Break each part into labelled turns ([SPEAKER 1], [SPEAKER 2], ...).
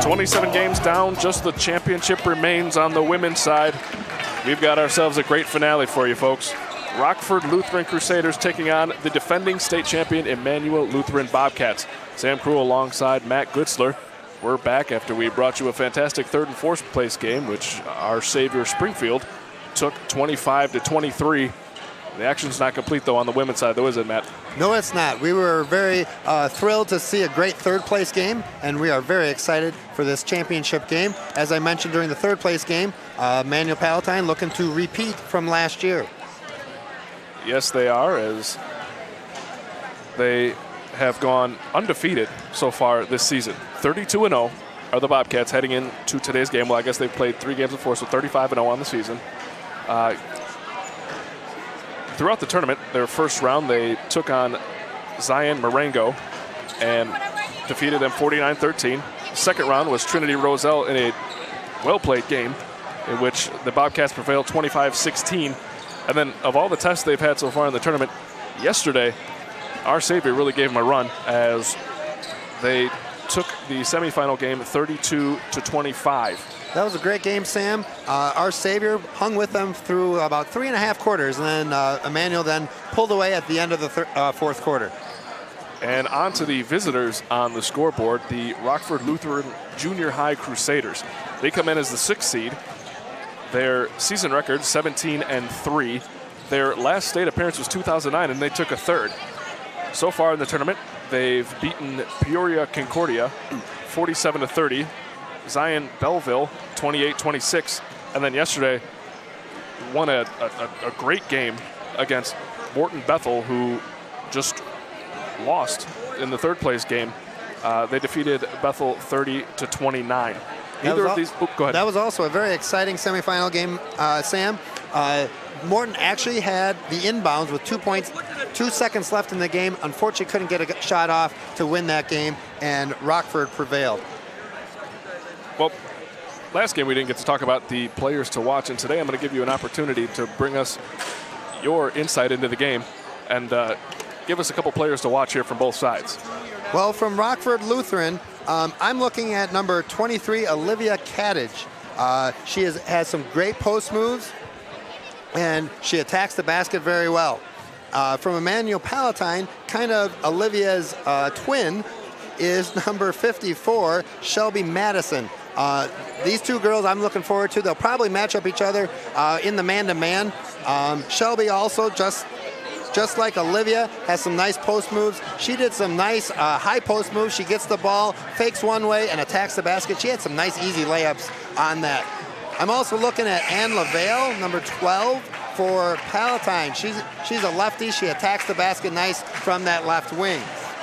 [SPEAKER 1] 27 games down, just the championship remains on the women's side. We've got ourselves a great finale for you folks. Rockford Lutheran Crusaders taking on the defending state champion Immanuel Lutheran Bobcats. Sam Krul alongside Matt Gutzler. We're back after we brought you a fantastic third and fourth place game, which our savior Springfield took 25-23. The action's not complete, though, on the women's side, though, is it, Matt?
[SPEAKER 2] No, it's not. We were very thrilled to see a great third-place game, and we are very excited for this championship game. As I mentioned during the third-place game, Immanuel Palatine looking to repeat from last year.
[SPEAKER 1] Yes, they are, as they have gone undefeated so far this season. 32-0 are the Bobcats heading into today's game. Well, I guess they've played 3 games before, so 35-0 on the season. Throughout the tournament, their first round, they took on Zion Marengo and defeated them 49-13. Second round was Trinity Roselle in a well-played game in which the Bobcats prevailed 25-16. And then of all the tests they've had so far in the tournament, yesterday, our savior really gave them a run as they took the semifinal game 32-25.
[SPEAKER 2] That was a great game, Sam. Our savior hung with them through about 3.5 quarters, and then Immanuel then pulled away at the end of the fourth quarter.
[SPEAKER 1] And on to the visitors on the scoreboard, the Rockford Lutheran Junior High Crusaders. They come in as the 6th seed. Their season record, 17-3. Their last state appearance was 2009, and they took a third. So far in the tournament, they've beaten Peoria Concordia 47-30, Zion Belleville 28-26, and then yesterday won a great game against Morton Bethel, who just lost in the third place game. They defeated Bethel 30-29. Neither of these. Oh, go ahead.
[SPEAKER 2] That was also a very exciting semifinal game, Sam. Morton actually had the inbounds with 2 seconds left in the game. Unfortunately, couldn't get a shot off to win that game, and Rockford prevailed.
[SPEAKER 1] Well, last game we didn't get to talk about the players to watch, and today I'm going to give you an opportunity to bring us your insight into the game and give us a couple players to watch here from both sides.
[SPEAKER 2] Well, from Rockford Lutheran, I'm looking at number 23, Olivia Caddage. She has some great post moves, and she attacks the basket very well. From Immanuel Palatine, kind of Olivia's twin, is number 54, Shelby Madison. These two girls I'm looking forward to. They'll probably match up each other in the man-to-man. Shelby also, just like Olivia, has some nice post moves. She did some nice high post moves. She gets the ball, fakes one way, and attacks the basket. She had some nice easy layups on that. I'm also looking at Ann LaVale, number 12, for Palatine. She's a lefty. She attacks the basket nice from that left wing.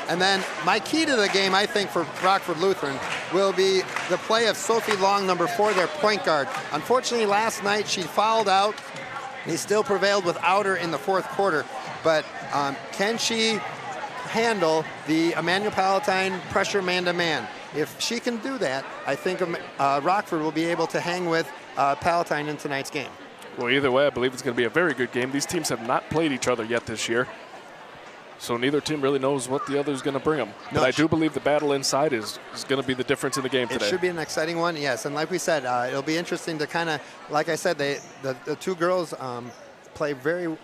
[SPEAKER 2] And then my key to the game, I think, for Rockford Lutheran will be the play of Sophie Long, number 4, their point guard. Unfortunately, last night she fouled out. He still prevailed without her in the fourth quarter. But can she handle the Immanuel Palatine pressure man-to-man? If she can do that, I think Rockford will be able to hang with Palatine in tonight's game.
[SPEAKER 1] Well, either way, I believe it's going to be a very good game. These teams have not played each other yet this year, so neither team really knows what the other is going to bring them. No, but I do believe the battle inside is going to be the difference in the game today.
[SPEAKER 2] It should be an exciting one, yes. And like we said, it'll be interesting to kind of, like I said, the two girls play very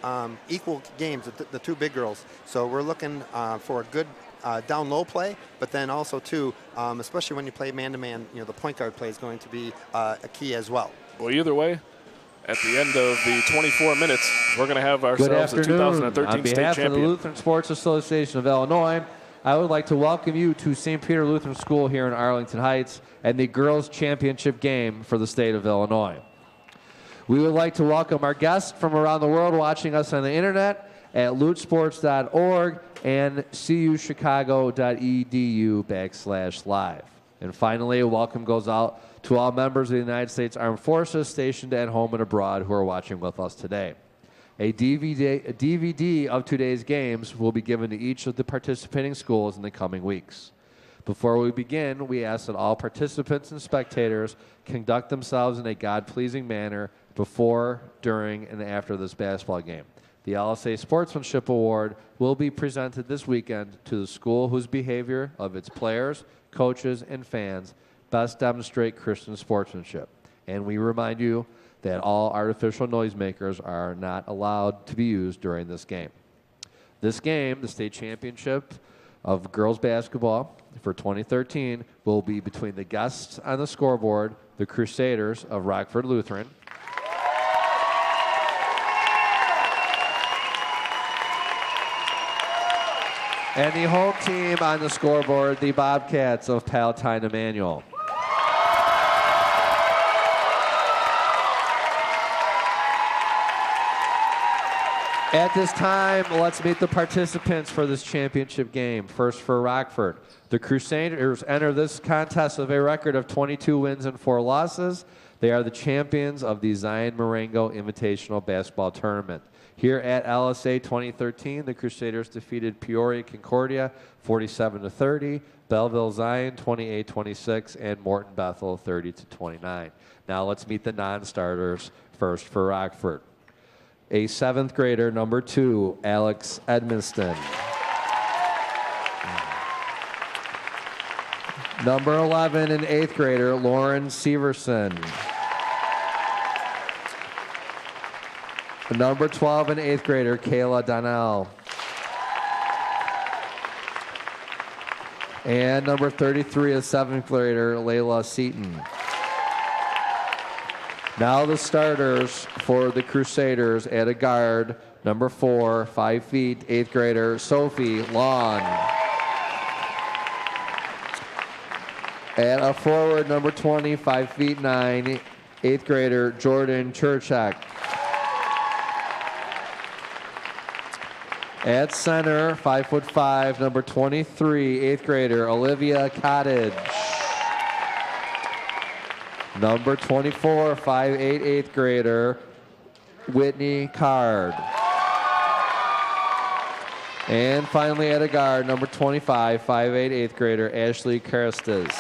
[SPEAKER 2] equal games, the two big girls. So we're looking for a good down-low play, but then also, too, especially when you play man-to-man, the point guard play is going to be a key as well.
[SPEAKER 1] Well, either way, at the end of the 24 minutes, we're going to have ourselves a 2013 state champion.
[SPEAKER 3] On behalf of the Lutheran Sports Association of Illinois, I would like to welcome you to St. Peter Lutheran School here in Arlington Heights and the girls' championship game for the state of Illinois. We would like to welcome our guests from around the world watching us on the internet at Luthsports.org and cuchicago.edu/live. And finally, a welcome goes out to all members of the United States Armed Forces stationed at home and abroad who are watching with us today. A DVD of today's games will be given to each of the participating schools in the coming weeks. Before we begin, we ask that all participants and spectators conduct themselves in a God-pleasing manner before, during, and after this basketball game. The LSA Sportsmanship Award will be presented this weekend to the school whose behavior of its players, coaches, and fans best demonstrate Christian sportsmanship. And we remind you that all artificial noisemakers are not allowed to be used during this game. This game, the state championship of girls basketball for 2013, will be between the guests on the scoreboard, the Crusaders of Rockford Lutheran, and the home team on the scoreboard, the Bobcats of Palatine Immanuel. At this time, let's meet the participants for this championship game. First for Rockford. The Crusaders enter this contest with a record of 22 wins and 4 losses. They are the champions of the Zion Marengo Invitational Basketball Tournament. Here at LSA 2013, the Crusaders defeated Peoria Concordia 47-30, Belleville Zion 28-26, and Morton Bethel 30-29. Now let's meet the non-starters. First for Rockford. A 7th grader, number 2, Alex Edmonston. Number 11, an 8th grader, Lauren Severson. Number 12, an 8th grader, Kayla Donnell. And number 33, a 7th grader, Layla Seaton. Now the starters for the Crusaders at a guard, number 4, 5 feet, 8th grader, Sophie Long. At a forward, number 20, 5 feet 9, 8th grader, Jordan Churchak. At center, 5'5", number 23, 8th grader, Olivia Cottage. Number 24, 5'8", 8th grader, Whitney Card. And finally at a guard, number 25, 5'8", 8th grader, Ashley Karistas.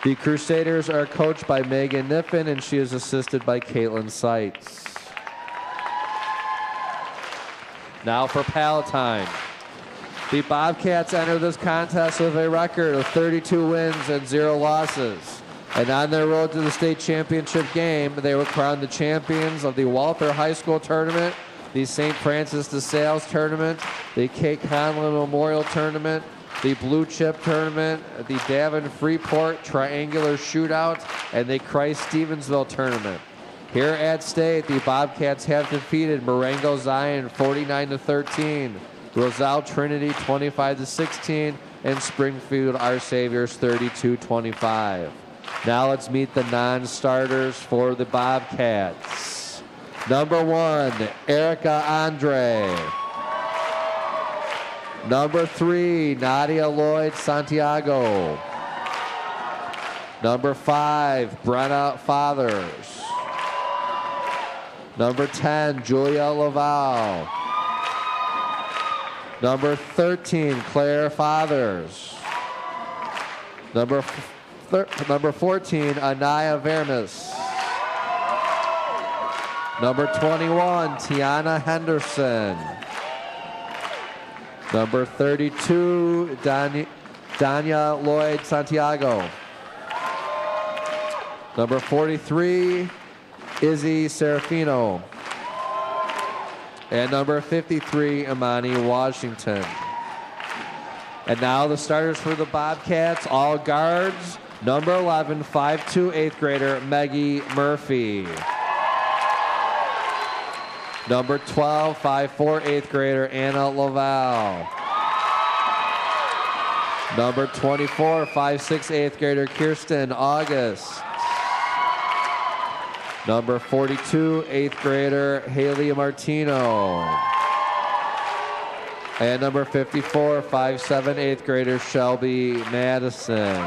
[SPEAKER 3] The Crusaders are coached by Megan Niffen, and she is assisted by Caitlin Seitz. Now for Palatine. The Bobcats enter this contest with a record of 32 wins and 0 losses. And on their road to the state championship game, they were crowned the champions of the Walther High School Tournament, the St. Francis de Sales Tournament, the Kate Conlon Memorial Tournament, the Blue Chip Tournament, the Davin Freeport Triangular Shootout, and the Christ Stevensville Tournament. Here at state, the Bobcats have defeated Marengo Zion 49-13, Roselle Trinity 25-16, and Springfield Our Saviors 32-25. Now let's meet the non-starters for the Bobcats. Number 1, Erica Andre. Number 3, Nadia Lloyd Santiago. Number 5, Brenna Fathers. Number 10, Julia Laval. Number 13, Claire Fathers. Number 14, Anaya Vermis. Number 21, Tiana Henderson. Number 32, Danya Lloyd Santiago. Number 43, Izzy Serafino. And number 53, Imani Washington. And now the starters for the Bobcats, all guards. Number 11, 5'2", 8th grader, Maggie Murphy. Number 12, 5'4", 8th grader, Anna Laval. Number 24, 5'6", 8th grader, Kirsten August. Number 42, 8th grader, Haley Martino. And number 54, 5'7", 8th grader, Shelby Madison.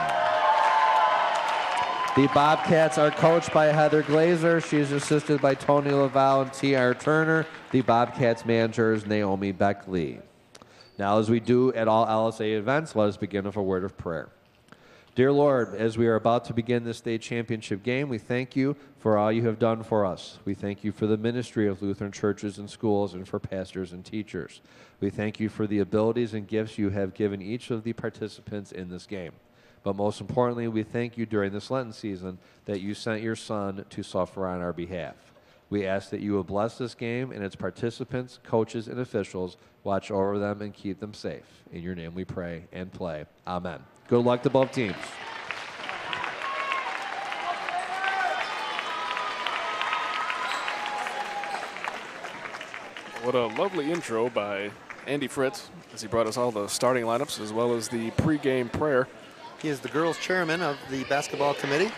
[SPEAKER 3] The Bobcats are coached by Heather Glazer. She is assisted by Tony Laval and T.R. Turner. The Bobcats manager is Naomi Beckley. Now, as we do at all LSA events, let us begin with a word of prayer. Dear Lord, as we are about to begin this state championship game, we thank you for all you have done for us. We thank you for the ministry of Lutheran churches and schools and for pastors and teachers. We thank you for the abilities and gifts you have given each of the participants in this game. But most importantly, we thank you during this Lenten season that you sent your Son to suffer on our behalf. We ask that you will bless this game and its participants, coaches, and officials. Watch over them and keep them safe. In your name we pray and play. Amen. Good luck to both teams.
[SPEAKER 1] What a lovely intro by Andy Fritz as he brought us all the starting lineups as well as the pregame prayer.
[SPEAKER 2] He is the girls' chairman of the basketball committee.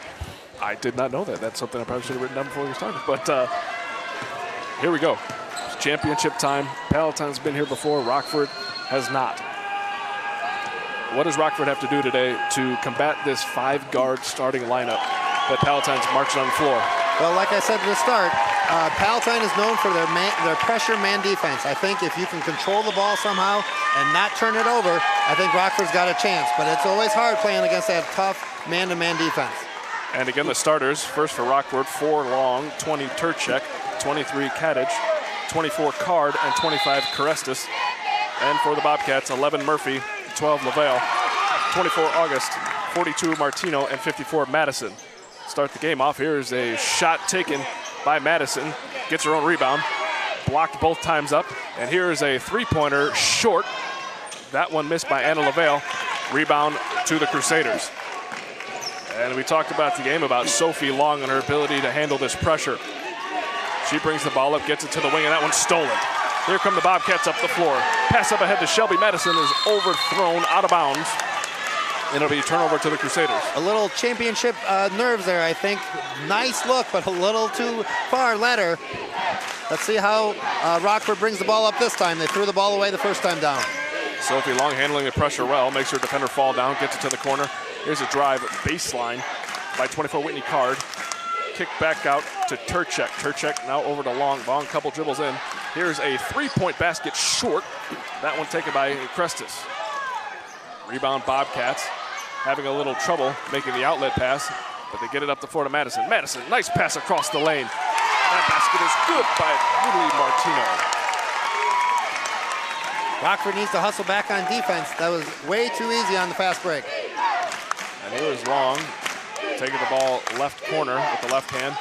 [SPEAKER 1] I did not know that. That's something I probably should have written down before we started. But here we go. It's championship time. Palatine's been here before. Rockford has not. What does Rockford have to do today to combat this 5-guard starting lineup that Palatine's marching on the floor?
[SPEAKER 2] Well, like I said at the start, Palatine is known for their pressure man defense. I think if you can control the ball somehow and not turn it over, I think Rockford's got a chance. But it's always hard playing against that tough man-to-man defense. And
[SPEAKER 1] again, the starters, first for Rockford, 4 Long, 20 Turchek, 23 Kadich, 24 Card, and 25 Carestis. And for the Bobcats, 11 Murphy, 12 Lavelle, 24 August, 42 Martino, and 54 Madison. Start the game off. Here's a shot taken by Madison. Gets her own rebound. Blocked both times up. And here's a three-pointer short. That one missed by Anna Lavelle. Rebound to the Crusaders. And we talked about the game about Sophie Long and her ability to handle this pressure. She brings the ball up, gets it to the wing, and that one's stolen. Here come the Bobcats up the floor. Pass up ahead to Shelby. Madison is overthrown out of bounds. And it'll be a turnover to the Crusaders. A little championship nerves there, I think. Nice look, but a little too far led her. Let's see how Rockford brings the ball up this time. They threw the ball away the first time down. Sophie Long handling the pressure well, makes her defender fall down, gets it to the corner. Here's a drive baseline by 24 Whitney Card. Kick back out to Turchek. Turchek now over to Long. Long couple dribbles in. Here's a three-point basket short. That one taken by Crestis. Rebound Bobcats. Having a little trouble making the outlet pass, but they get it up the floor to Madison. Madison, nice pass across the lane. That basket is good by Lily Martino. Rockford needs to hustle back on defense. That was way too easy on the fast break. And here is Long, taking the ball left corner with the left hand.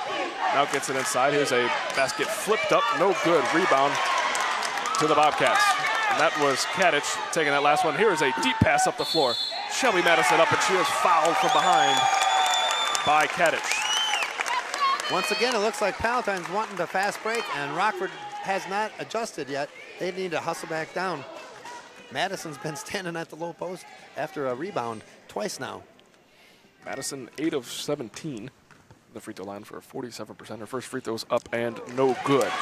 [SPEAKER 1] Now gets it inside. Here's a basket flipped up, no good. Rebound to the Bobcats. And that was Kadich taking that last one. Here is a deep pass up the floor. Shelby Madison up, and she is fouled from behind by Kadich. Once again, it looks like Palatine's wanting the fast break, and Rockford has not adjusted yet. They need to hustle back down. Madison's been standing at the low post after a rebound twice now. Madison, 8 of 17. The free throw line for 47%. Her first free throw's up and no good.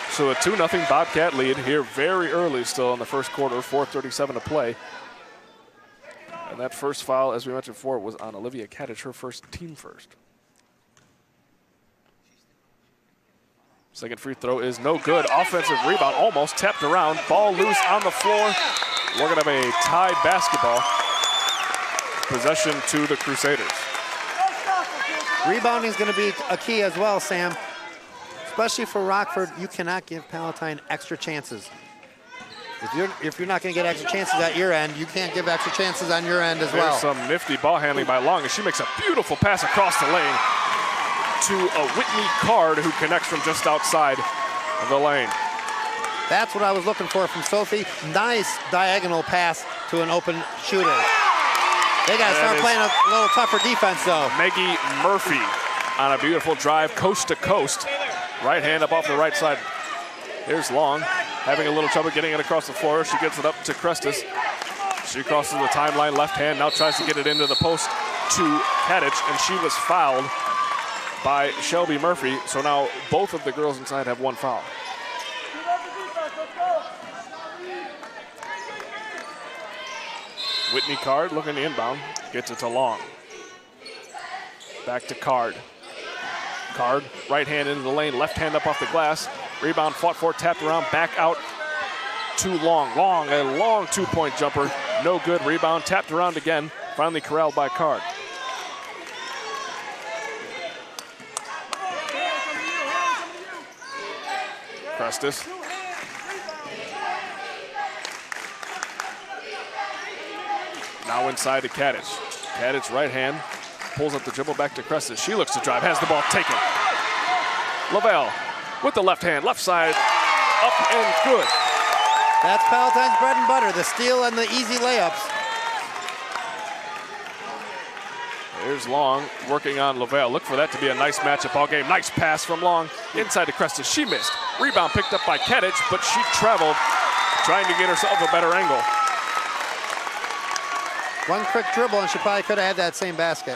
[SPEAKER 1] So a 2-0 Bobcat lead here very early still in the first quarter, 4:37 to play. And that first foul, as we mentioned before, was on Olivia Kadich, her first team first. Second free throw is no good. Offensive rebound, almost tapped around. Ball loose on the floor. We're going to have a tied basketball. Possession to the Crusaders. Rebounding is going to be a key as well, Sam. Especially for Rockford, you cannot give Palatine extra chances. If you're not going to get extra chances at your end, you can't give extra chances on your end as well. There's some nifty ball handling by Long, and she makes a beautiful pass across the lane to a Whitney Card who connects from just outside of the lane. That's what I was looking for from Sophie. Nice diagonal pass to an open shooter. They got to start playing a little tougher defense, though. Maggie Murphy on a beautiful drive, coast to coast. Right hand up off the right side. Here's Long, having a little trouble getting it across the floor. She gets it up to Crestis. She crosses the timeline, left hand, now tries to get it into the post to Kadich, and she was fouled by Shelby Murphy. So now both of the girls inside have one foul. Whitney Card looking to inbound, gets it to Long. Back to Card. Card, right hand into the lane, left hand up off the glass. Rebound fought for, tapped around, back out to Long. Long, a long two-point jumper, no good. Rebound, tapped around again, finally corralled by Card. Crestis. Now inside to Kadich. Kadich right hand, pulls up the dribble back to Crescent. She looks to drive, has the ball taken. Lavelle with the left hand, left side, up and good.
[SPEAKER 2] That's Palatine's bread and butter, the steal and the easy layups.
[SPEAKER 1] There's Long working on Lavelle. Look for that to be a nice matchup all game. Nice pass from Long inside to Crescent. She missed. Rebound picked up by Kadich, but she traveled, trying to get herself a better angle.
[SPEAKER 2] One quick dribble and she probably could have had that same basket.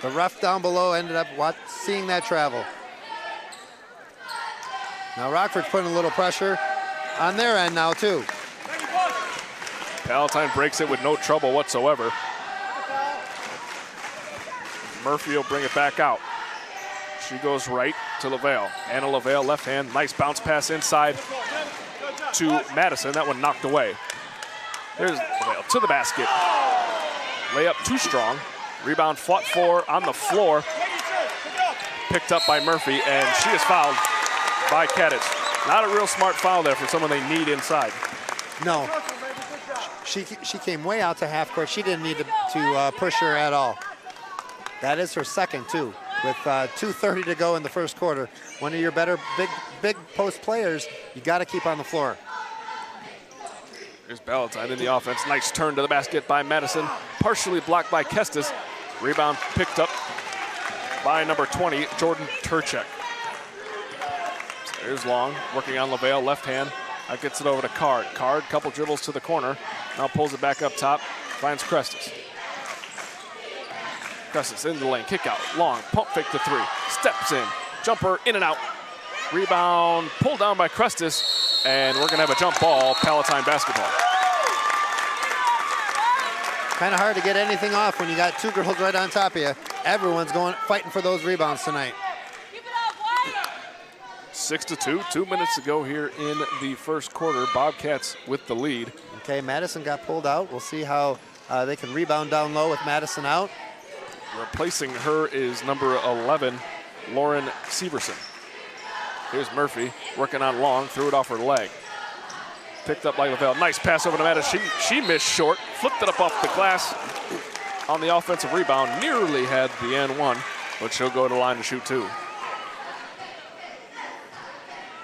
[SPEAKER 2] The ref down below ended up seeing that travel. Now Rockford's putting a little pressure on their end now too.
[SPEAKER 1] Palatine breaks it with no trouble whatsoever. Murphy will bring it back out. She goes right to Lavelle. Anna Lavelle, left hand, nice bounce pass inside to Madison. That one knocked away. There's Lavelle to the basket. Layup too strong. Rebound fought for on the floor. Picked up by Murphy, and she is fouled by Kadich. Not a real smart foul there for someone they need inside.
[SPEAKER 2] No. She came way out to half court. She didn't need to push her at all. That is her second, too. With 2:30 to go in the first quarter. One of your better big post players, you got to keep on the floor.
[SPEAKER 1] Here's Palatine in the offense. Nice turn to the basket by Madison. Partially blocked by Kestis. Rebound picked up by number 20, Jordan Turchek. So there's Long working on Lavelle, left hand. That gets it over to Card. Card, couple dribbles to the corner. Now pulls it back up top. Finds Crestis. Crestis into the lane, kick out, Long, pump fake to three, steps in, jumper in and out. Rebound pulled down by Crestis, and we're gonna have a jump ball, Palatine basketball.
[SPEAKER 2] Kind of hard to get anything off when you got two girls right on top of you. Everyone's fighting for those rebounds tonight.
[SPEAKER 1] 6-2, 2 minutes to go here in the first quarter. Bobcats with the lead.
[SPEAKER 2] Okay, Madison got pulled out. We'll see how they can rebound down low with Madison out.
[SPEAKER 1] Replacing her is number 11, Lauren Severson. Here's Murphy working on Long, threw it off her leg. Picked up by Lavelle. Nice pass over to Madison. She missed short, flipped it up off the glass on the offensive rebound. Nearly had the N1, but she'll go to the line to shoot two.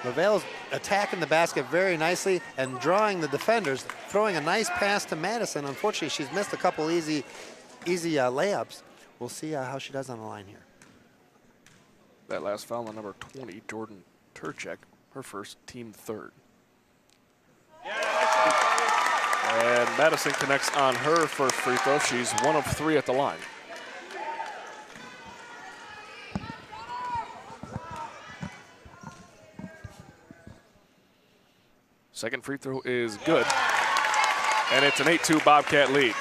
[SPEAKER 2] Lavelle's attacking the basket very nicely and drawing the defenders, throwing a nice pass to Madison. Unfortunately, she's missed a couple easy layups. We'll see how she does on the line here.
[SPEAKER 1] That last foul on number 20, Jordan Turchek, her first, team third. And Madison connects on her first free throw. She's 1 of 3 at the line. Second free throw is good. And it's an 8-2 Bobcat lead.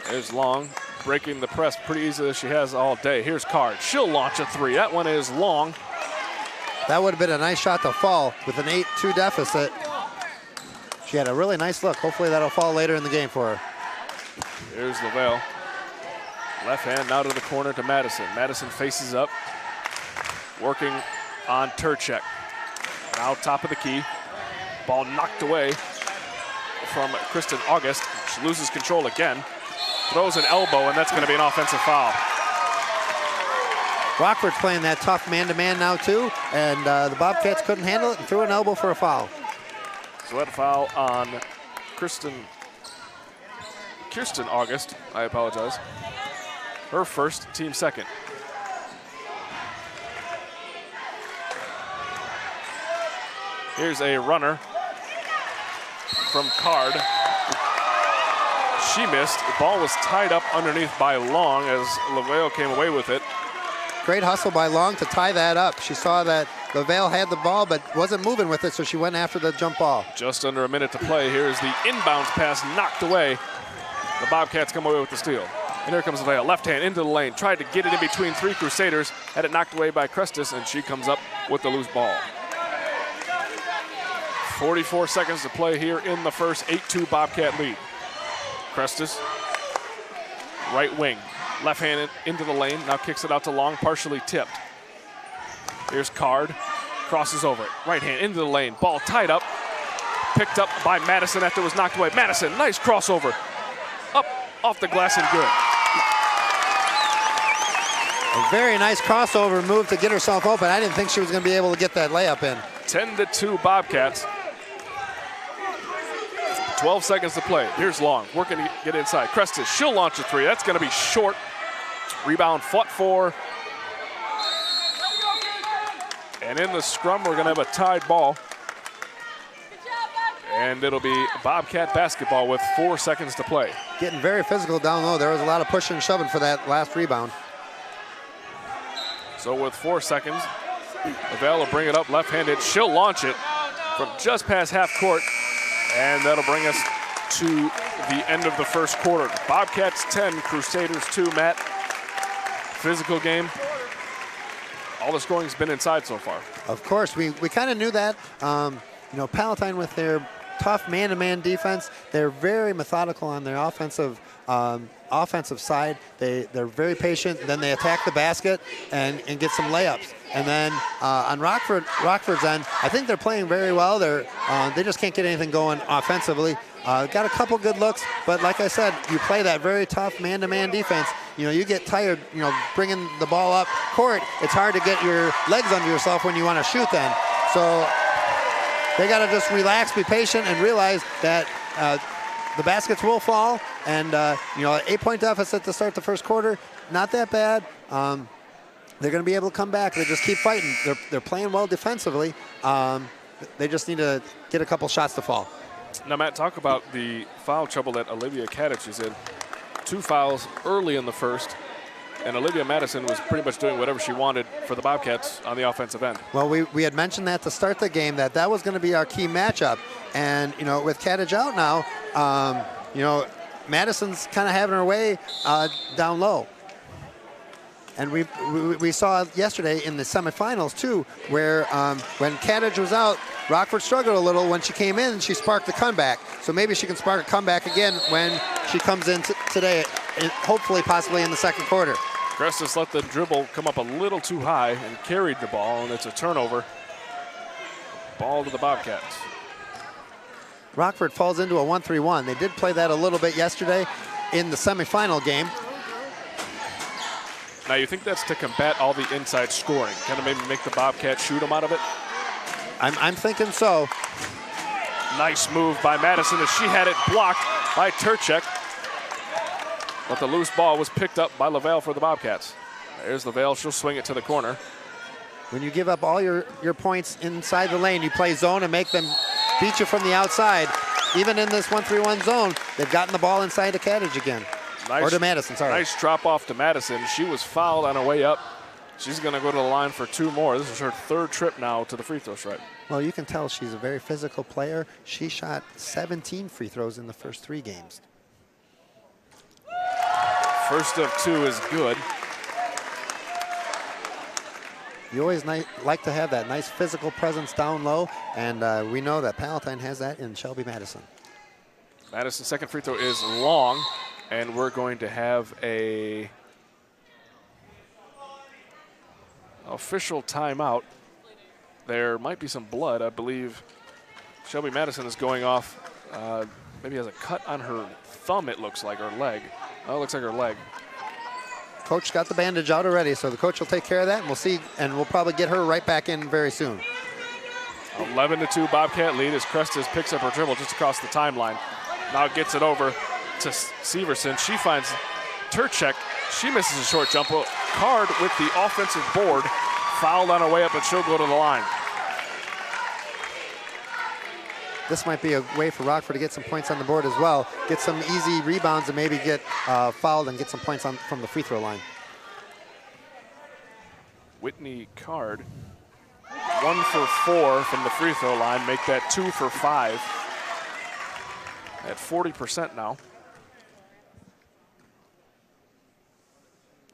[SPEAKER 1] There's Long breaking the press pretty easily as she has all day. Here's Card. She'll launch a three. That one is long.
[SPEAKER 2] That would have been a nice shot to fall with an 8-2 deficit. She had a really nice look. Hopefully that'll fall later in the game for her.
[SPEAKER 1] There's Lavelle. Left hand now to the corner to Madison. Madison faces up, working on Turchek. Now top of the key. Ball knocked away from Kristen August. She loses control again. Throws an elbow, and that's going to be an offensive foul.
[SPEAKER 2] Rockford's playing that tough man-to-man now too, and the Bobcats couldn't handle it and threw an elbow for a foul.
[SPEAKER 1] So that foul on Kirsten August, I apologize. Her first, team second. Here's a runner from Card. She missed. The ball was tied up underneath by Long as Lavelle came away with it.
[SPEAKER 2] Great hustle by Long to tie that up. She saw that Lavelle had the ball but wasn't moving with it, so she went after the jump ball.
[SPEAKER 1] Just under a minute to play. Here's the inbounds pass knocked away. The Bobcats come away with the steal. And here comes Lavelle, left hand into the lane. Tried to get it in between 3 Crusaders. Had it knocked away by Crestis, and she comes up with the loose ball. 44 seconds to play here in the first. 8-2 Bobcat lead. Crestis, right wing. Left hand into the lane, now kicks it out to Long, partially tipped. Here's Card, crosses over it. Right hand into the lane, ball tied up, picked up by Madison after it was knocked away. Madison, nice crossover. Up, off the glass and good.
[SPEAKER 2] A very nice crossover move to get herself open. I didn't think she was going to be able to get that layup in.
[SPEAKER 1] 10-2 Bobcats. 12 seconds to play. Here's Long, working to get inside. Crestis, she'll launch a three. That's going to be short. Rebound fought for. And in the scrum, we're going to have a tied ball. And it'll be Bobcat basketball with 4 seconds to play.
[SPEAKER 2] Getting very physical down low. There was a lot of pushing and shoving for that last rebound.
[SPEAKER 1] So with 4 seconds, Lavelle will bring it up left-handed. She'll launch it from just past half court. And that'll bring us to the end of the first quarter. Bobcats 10, Crusaders 2. Matt, physical game. All the scoring's been inside so far. Of
[SPEAKER 2] course, we kind of knew that. You know, Palatine with their tough man-to-man defense, they're very methodical on their offensive side. They're very patient. Then they attack the basket and get some layups. And then on Rockford's end, I think they're playing very well. They just can't get anything going offensively. Got a couple good looks, but like I said, you play that very tough man-to-man defense. You know, you get tired, you know, bringing the ball up court. It's hard to get your legs under yourself when you want to shoot then. So they got to just relax, be patient, and realize that the baskets will fall. And, you know, 8-point deficit to start the first quarter, not that bad. They're going to be able to come back. They just keep fighting. They're playing well defensively. They just need to get a couple shots to fall.
[SPEAKER 1] Now, Matt, talk about the foul trouble that Olivia Kadich is in. 2 fouls early in the first, and Olivia Madison was pretty much doing whatever she wanted for the Bobcats on the offensive end.
[SPEAKER 2] Well, we had mentioned that to start the game, that was going to be our key matchup. And, you know, with Kadich out now, you know, Madison's kind of having her way down low. And we saw yesterday in the semifinals, too, where when Kadich was out, Rockford struggled a little. When she came in, she sparked the comeback. So maybe she can spark a comeback again when she comes in today, hopefully, possibly in the second quarter.
[SPEAKER 1] Crestis let the dribble come up a little too high and carried the ball, and it's a turnover. Ball to the Bobcats.
[SPEAKER 2] Rockford falls into a 1-3-1. They did play that a little bit yesterday in the semifinal game.
[SPEAKER 1] Now, you think that's to combat all the inside scoring, kind of maybe make the Bobcats shoot them out of it?
[SPEAKER 2] I'm thinking so.
[SPEAKER 1] Nice move by Madison as she had it blocked by Turchek. But the loose ball was picked up by Lavelle for the Bobcats. There's Lavelle. She'll swing it to the corner.
[SPEAKER 2] When you give up all your points inside the lane, you play zone and make them beat you from the outside. Even in this 1-3-1 zone, they've gotten the ball inside to Kadich again.
[SPEAKER 1] Nice,
[SPEAKER 2] or to Madison, sorry.
[SPEAKER 1] Nice drop off to Madison. She was fouled on her way up. She's going to go to the line for 2 more. This is her 3rd trip now to the free throw stripe.
[SPEAKER 2] Well, you can tell she's a very physical player. She shot 17 free throws in the first 3 games.
[SPEAKER 1] First of 2 is good.
[SPEAKER 2] You always like to have that nice physical presence down low, and we know that Palatine has that in Shelby Madison.
[SPEAKER 1] Madison's second free throw is long, and we're going to have a official timeout. There might be some blood. I believe Shelby Madison is going off. Maybe has a cut on her thumb, it looks like, or leg. Oh, it looks like her leg.
[SPEAKER 2] Coach got the bandage out already, so the coach will take care of that, and we'll see, and we'll probably get her right back in very soon.
[SPEAKER 1] 11-2 Bobcat lead as Crestis picks up her dribble just across the timeline. Now gets it over to Severson. She finds Turchek. She misses a short jump. Card with the offensive board. Fouled on her way up, and she'll go to the line.
[SPEAKER 2] This might be a way for Rockford to get some points on the board as well. Get some easy rebounds and maybe get fouled and get some points from the free throw line.
[SPEAKER 1] Whitney Card, 1 for 4 from the free throw line. Make that 2 for 5. At 40% now.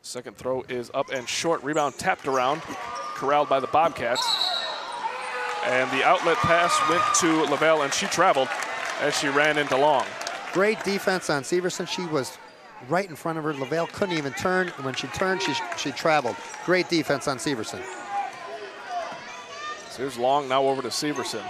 [SPEAKER 1] Second throw is up and short. Rebound tapped around. Corralled by the Bobcats. And the outlet pass went to Lavelle, and she traveled as she ran into Long.
[SPEAKER 2] Great defense on Severson. She was right in front of her. Lavelle couldn't even turn. And when she turned, she traveled. Great defense on Severson.
[SPEAKER 1] So here's Long now over to Severson.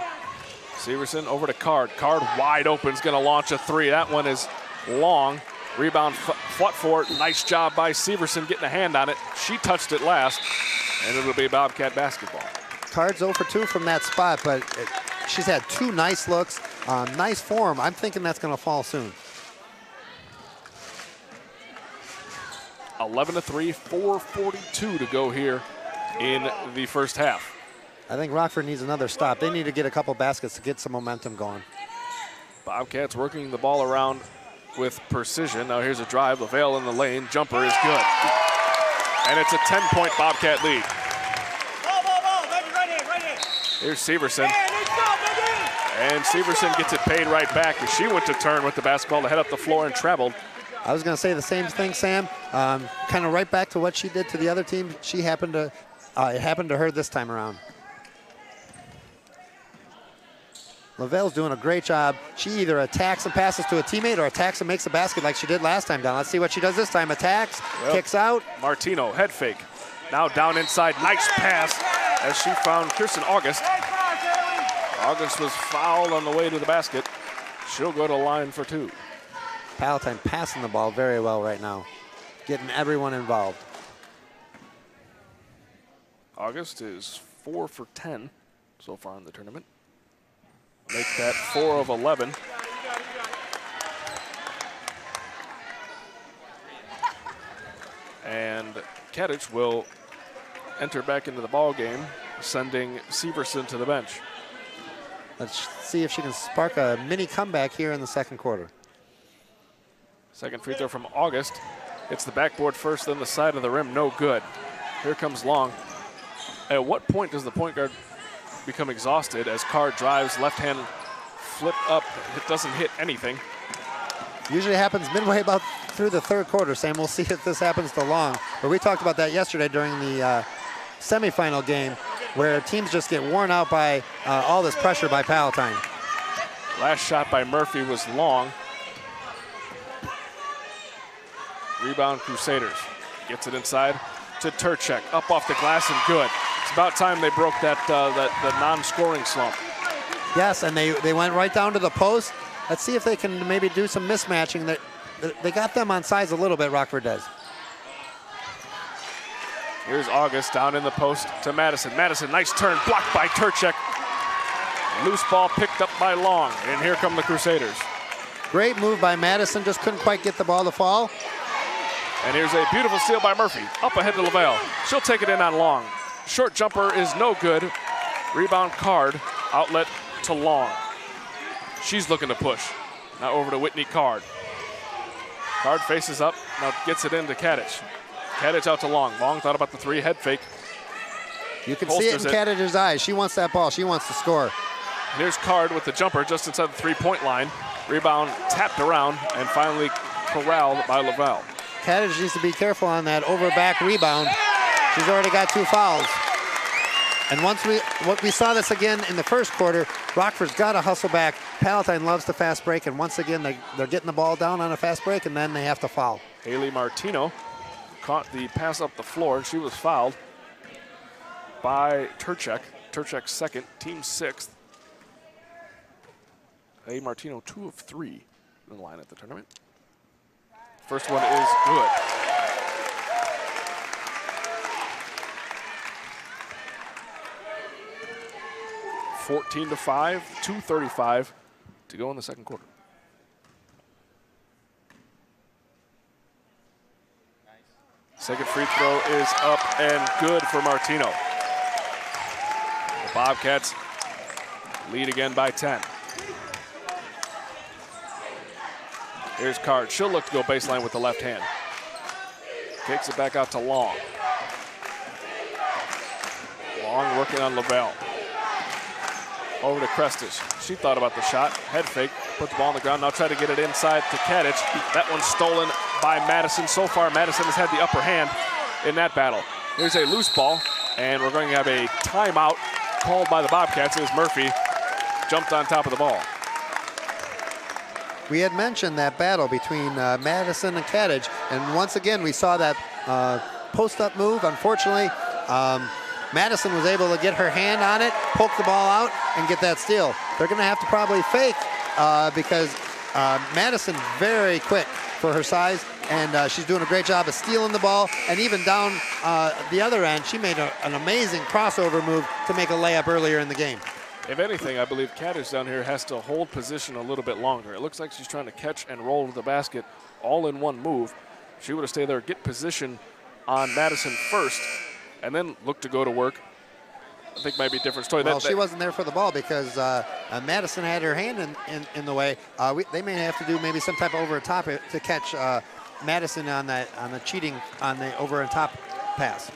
[SPEAKER 1] Severson over to Card. Card wide open, is going to launch a three. That one is long. Rebound fought for. Nice job by Severson getting a hand on it. She touched it last, and it'll be Bobcat basketball.
[SPEAKER 2] Card's 0 for 2 from that spot, but she's had 2 nice looks, nice form. I'm thinking that's going to fall soon.
[SPEAKER 1] 11-3, 4:42 to go here in the first half.
[SPEAKER 2] I think Rockford needs another stop. They need to get a couple baskets to get some momentum going.
[SPEAKER 1] Bobcats working the ball around with precision. Now here's a drive. LaVale in the lane. Jumper is good. And it's a 10-point Bobcat lead. Here's Severson. And Severson gets it paid right back as she went to turn with the basketball to head up the floor and traveled.
[SPEAKER 2] I was going to say the same thing, Sam. Kind of right back to what she did to the other team. It happened to her this time around. LaVale's doing a great job. She either attacks and passes to a teammate or attacks and makes a basket like she did last time down. Let's see what she does this time. Attacks, kicks out.
[SPEAKER 1] Martino, head fake. Now down inside, nice pass as she found Kirsten August. August was fouled on the way to the basket. She'll go to line for 2.
[SPEAKER 2] Palatine passing the ball very well right now, getting everyone involved.
[SPEAKER 1] August is 4 for 10 so far in the tournament. Make that 4 of 11. And Kadich will enter back into the ball game, sending Severson to the bench.
[SPEAKER 2] Let's see if she can spark a mini comeback here in the second quarter.
[SPEAKER 1] Second free throw from August. It's the backboard first, then the side of the rim, no good. Here comes Long. At what point does the point guard become exhausted as Card drives, left hand flip up, it doesn't hit anything.
[SPEAKER 2] Usually happens midway about through the third quarter, Sam. We'll see if this happens to Long. But we talked about that yesterday during the semifinal game where teams just get worn out by all this pressure by Palatine.
[SPEAKER 1] Last shot by Murphy was long. Rebound Crusaders. Gets it inside to Turchek. Up off the glass and good. It's about time they broke that the non-scoring slump.
[SPEAKER 2] Yes, and they went right down to the post. Let's see if they can maybe do some mismatching. They got them on size a little bit, Rockford does.
[SPEAKER 1] Here's August down in the post to Madison. Madison, nice turn, blocked by Turchek. Loose ball picked up by Long, and here come the Crusaders.
[SPEAKER 2] Great move by Madison, just couldn't quite get the ball to fall.
[SPEAKER 1] And here's a beautiful steal by Murphy. Up ahead to LaVale. She'll take it in on Long. Short jumper is no good. Rebound Card, outlet to Long. She's looking to push. Now over to Whitney Card. Card faces up, now gets it into Kadich. Kadich out to Long. Long thought about the 3, head fake.
[SPEAKER 2] You can see it in Kadich's eyes. She wants that ball. She wants to score.
[SPEAKER 1] Here's Card with the jumper just inside the 3-point line. Rebound tapped around and finally corralled by LaVale.
[SPEAKER 2] Kadich needs to be careful on that over-back rebound. She's already got 2 fouls. And we saw this again in the first quarter, Rockford's got to hustle back. Palatine loves the fast break, and once again, they're getting the ball down on a fast break, and then they have to foul.
[SPEAKER 1] Haley Martino caught the pass up the floor, and she was fouled by Turchek. Turchek's second, team 6th. Haley Martino, 2 of 3 in the line at the tournament. First one is good. (14-5), 2:35 to go in the second quarter. Second free throw is up and good for Martino. The Bobcats lead again by 10. Here's Card. She'll look to go baseline with the left hand. Takes it back out to Long. Long working on LaVale. Over to Crestis. She thought about the shot. Head fake. Put the ball on the ground. Now try to get it inside to Kadich. That one's stolen by Madison. So far, Madison has had the upper hand in that battle. Here's a loose ball, and we're going to have a timeout called by the Bobcats as Murphy jumped on top of the ball.
[SPEAKER 2] We had mentioned that battle between Madison and Kadich, and once again we saw that post-up move. Unfortunately, Madison was able to get her hand on it, poke the ball out, and get that steal. they're going to have to probably fake because Madison very quick for her size, and she's doing a great job of stealing the ball. And even down the other end, she made an amazing crossover move to make a layup earlier in the game.
[SPEAKER 1] If anything, I believe Kaddish down here has to hold position a little bit longer. It looks like she's trying to catch and roll to the basket all in one move. She would have stayed there, get position on Madison first, and then look to go to work. I think might be a different story.
[SPEAKER 2] Well, she wasn't there for the ball because Madison had her hand in the way. They may have to do maybe some type of over and top to catch Madison on the cheating on the over and top pass.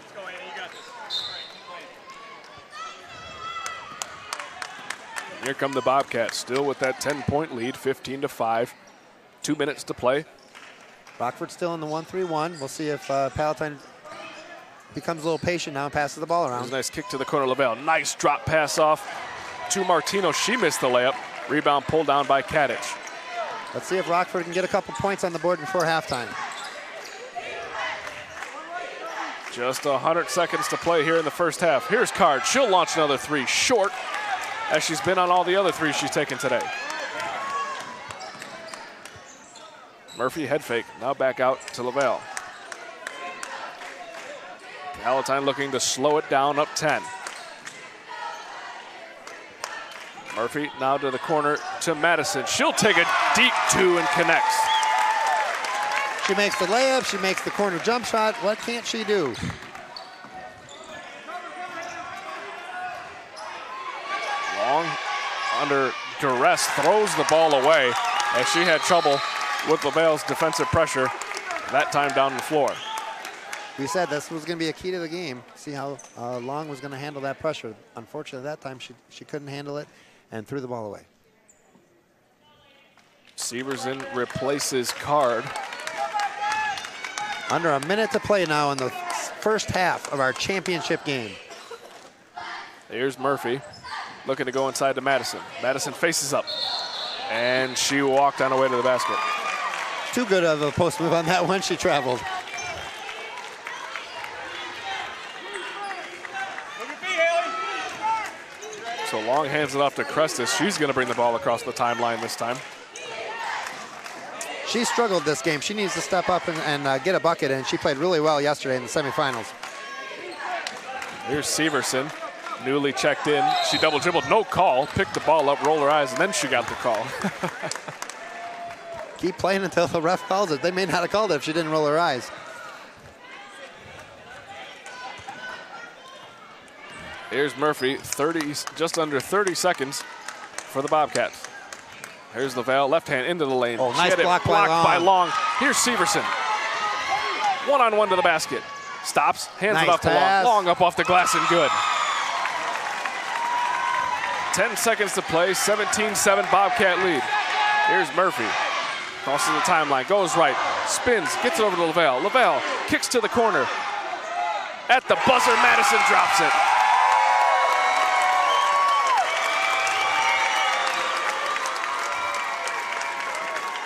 [SPEAKER 1] Here come the Bobcats, still with that 10-point lead, 15-5. 2 minutes to play.
[SPEAKER 2] Rockford still in the 1-3-1. We'll see if Palatine becomes a little patient now and passes the ball around.
[SPEAKER 1] There's a nice kick to the corner, Lavelle. Nice drop pass off to Martino. She missed the layup. Rebound pulled down by Kadich.
[SPEAKER 2] Let's see if Rockford can get a couple points on the board before halftime.
[SPEAKER 1] Just 100 seconds to play here in the first half. Here's Card. She'll launch another three short, as she's been on all the other threes she's taken today. Murphy head fake, now back out to Lavelle. Palatine looking to slow it down, up 10. Murphy now to the corner to Madison. She'll take a deep two and connects.
[SPEAKER 2] She makes the layup, she makes the corner jump shot. What can't she do?
[SPEAKER 1] Long under duress, throws the ball away as she had trouble with Lavelle's defensive pressure, that time down the floor.
[SPEAKER 2] We said this was going to be a key to the game. See how Long was going to handle that pressure. Unfortunately, that time she couldn't handle it and threw the ball away.
[SPEAKER 1] Severson replaces Card.
[SPEAKER 2] Under a minute to play now in the first half of our championship game.
[SPEAKER 1] Here's Murphy looking to go inside to Madison. Madison faces up, and she walked on her way to the basket.
[SPEAKER 2] Too good of a post move on that one. She traveled.
[SPEAKER 1] So Long hands it off to Crestis. She's going to bring the ball across the timeline this time.
[SPEAKER 2] She struggled this game. She needs to step up and get a bucket, and she played really well yesterday in the semifinals.
[SPEAKER 1] Here's Severson, newly checked in. She double dribbled, no call, picked the ball up, rolled her eyes, and then she got the call.
[SPEAKER 2] Keep playing until the ref calls it. They may not have called it if she didn't roll her eyes.
[SPEAKER 1] Here's Murphy, just under 30 seconds for the Bobcats. Here's Lavelle, left hand into the lane.
[SPEAKER 2] Oh, nice block
[SPEAKER 1] by Long. Here's Severson. One-on-one to the basket. Stops, hands it off to Long. Long up off the glass and good. 10 seconds to play, 17-7 Bobcat lead. Here's Murphy. Crosses the timeline, goes right, spins, gets it over to Lavelle. Lavelle kicks to the corner. At the buzzer, Madison drops it.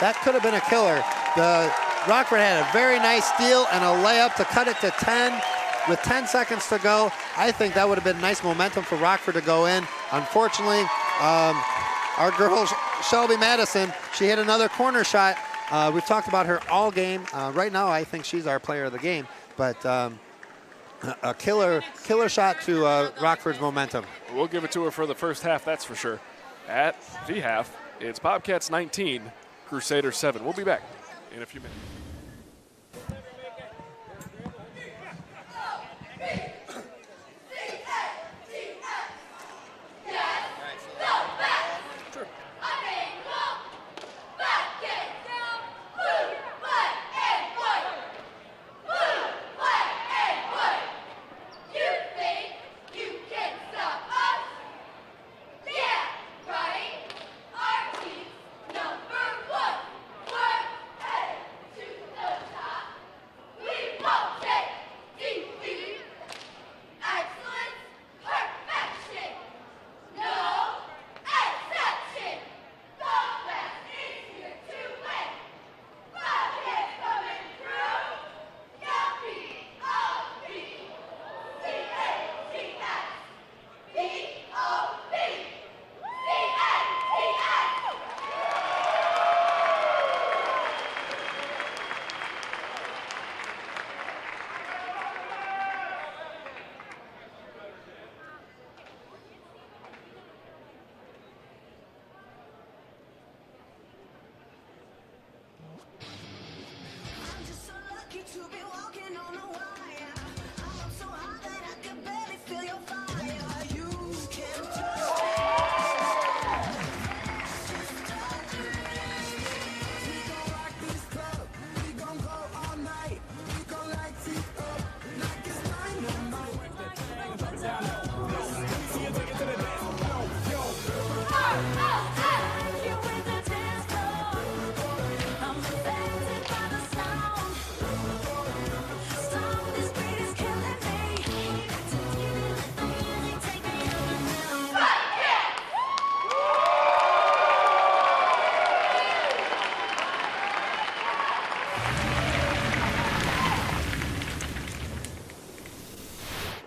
[SPEAKER 2] That could have been a killer. The Rockford had a very nice steal and a layup to cut it to 10 with 10 seconds to go. I think that would have been nice momentum for Rockford to go in. Unfortunately, our girl, Shelby Madison, she hit another corner shot. We've talked about her all game. Right now, I think she's our player of the game. But a killer shot to Rockford's momentum.
[SPEAKER 1] We'll give it to her for the first half, that's for sure. At the half, it's Bobcats 19, Crusaders 7. We'll be back in a few minutes.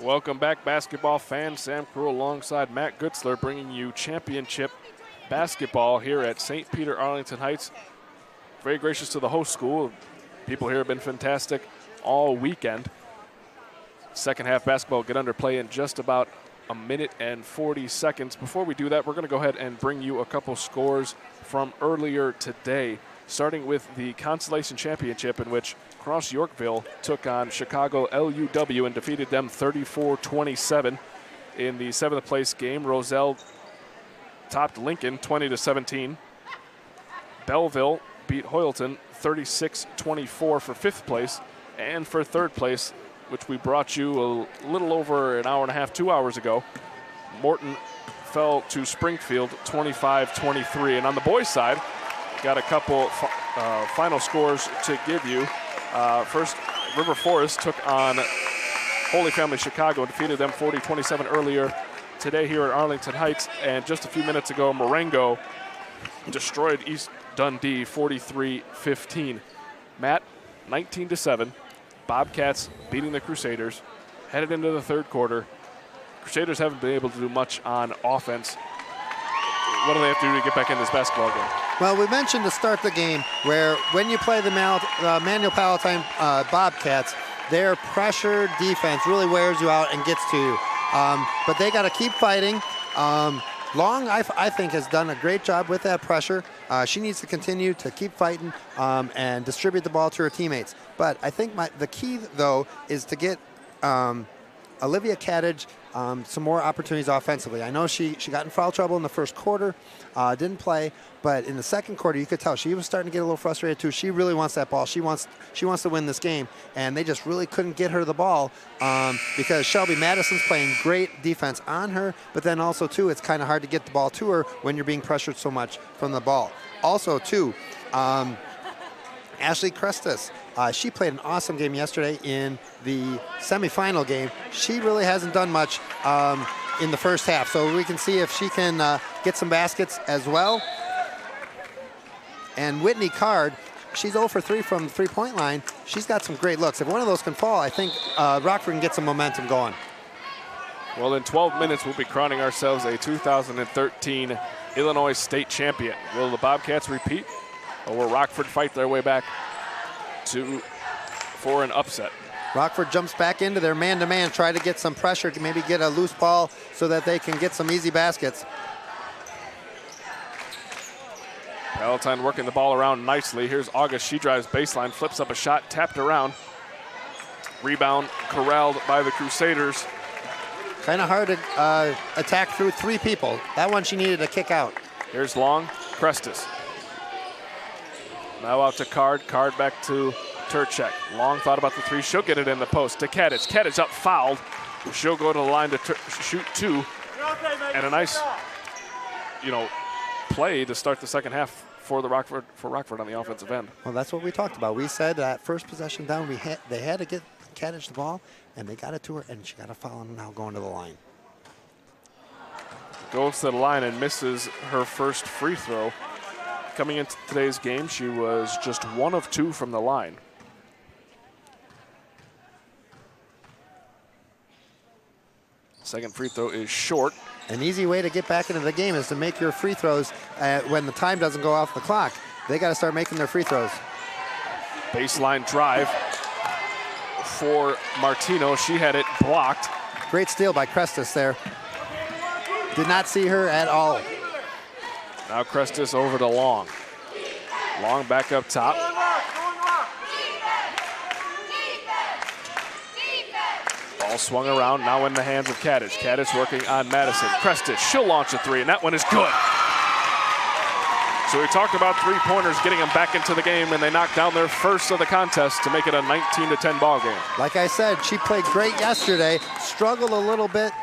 [SPEAKER 1] Welcome back, basketball fans. Sam Crew alongside Matt Gutzler bringing you championship basketball here at St. Peter Arlington Heights. Very gracious to the host school. People here have been fantastic all weekend. Second half basketball will get under play in just about a minute and 40 seconds. Before we do that, we're going to go ahead and bring you a couple scores from earlier today, starting with the Consolation Championship, in which Cross Yorkville took on Chicago LUW and defeated them 34-27. In the 7th place game, Roselle topped Lincoln 20-17. Belleville beat Hoyleton 36-24 for 5th place. And for 3rd place, which we brought you a little over an hour and a half, 2 hours ago, Morton fell to Springfield 25-23. And on the boys' side, got a couple final scores to give you. First, River Forest took on Holy Family Chicago and defeated them 40-27 earlier today here at Arlington Heights. And just a few minutes ago, Marengo destroyed East Dundee 43-15. Matt, 19-7. Bobcats beating the Crusaders. Headed into the 3rd quarter. Crusaders haven't been able to do much on offense. What do they have to do to get back in this basketball game?
[SPEAKER 2] Well, we mentioned to start the game where when you play the Immanuel Palatine Bobcats, their pressure defense really wears you out and gets to you. But they got to keep fighting. Long, I think, has done a great job with that pressure. She needs to continue to keep fighting and distribute the ball to her teammates. But I think the key, though, is to get Olivia Cadage some more opportunities offensively. I know she got in foul trouble in the 1st quarter, didn't play, but in the 2nd quarter you could tell she was starting to get a little frustrated too. She really wants that ball. She wants to win this game, and they just really couldn't get her the ball because Shelby Madison's playing great defense on her, but then also too it's kind of hard to get the ball to her when you're being pressured so much from the ball. Also too, Ashley Crestus. She played an awesome game yesterday in the semifinal game. She really hasn't done much in the 1st half, so we can see if she can get some baskets as well. And Whitney Card, she's 0 for 3 from the 3-point line. She's got some great looks. If one of those can fall, I think Rockford can get some momentum going.
[SPEAKER 1] Well, in 12 minutes, we'll be crowning ourselves a 2013 Illinois State champion. Will the Bobcats repeat, or will Rockford fight their way back for an upset?
[SPEAKER 2] Rockford jumps back into their man-to-man, try to get some pressure, maybe get a loose ball so that they can get some easy baskets.
[SPEAKER 1] Palatine working the ball around nicely. Here's August. She drives baseline, flips up a shot, tapped around. Rebound corralled by the Crusaders.
[SPEAKER 2] Kind of hard to attack through 3 people. That one she needed to kick out.
[SPEAKER 1] Here's Long, Crestus. Now out to Card. Card back to Turchek. Long thought about the 3. She'll get it in the post to Kadich. Kadich up fouled. She'll go to the line to shoot 2. And a nice, play to start the 2nd half for Rockford on the offensive end.
[SPEAKER 2] Well, that's what we talked about. We said that first possession down, they had to get Kadich the ball, and they got it to her, and she got a foul and now going to the line.
[SPEAKER 1] Goes to the line and misses her first free throw. Coming into today's game, she was just 1 of 2 from the line. Second free throw is short.
[SPEAKER 2] An easy way to get back into the game is to make your free throws when the time doesn't go off the clock. They got to start making their free throws.
[SPEAKER 1] Baseline drive for Martino. She had it blocked.
[SPEAKER 2] Great steal by Crestus there. Did not see her at all.
[SPEAKER 1] Now Crestus over to Long. Long back up top. Ball swung around, now in the hands of Kadich. Kadich working on Madison. Crestus, she'll launch a 3, and that one is good. So we talked about 3-pointers, getting them back into the game, and they knocked down their first of the contest to make it a 19-10 ball game.
[SPEAKER 2] Like I said, she played great yesterday. Struggled a little bit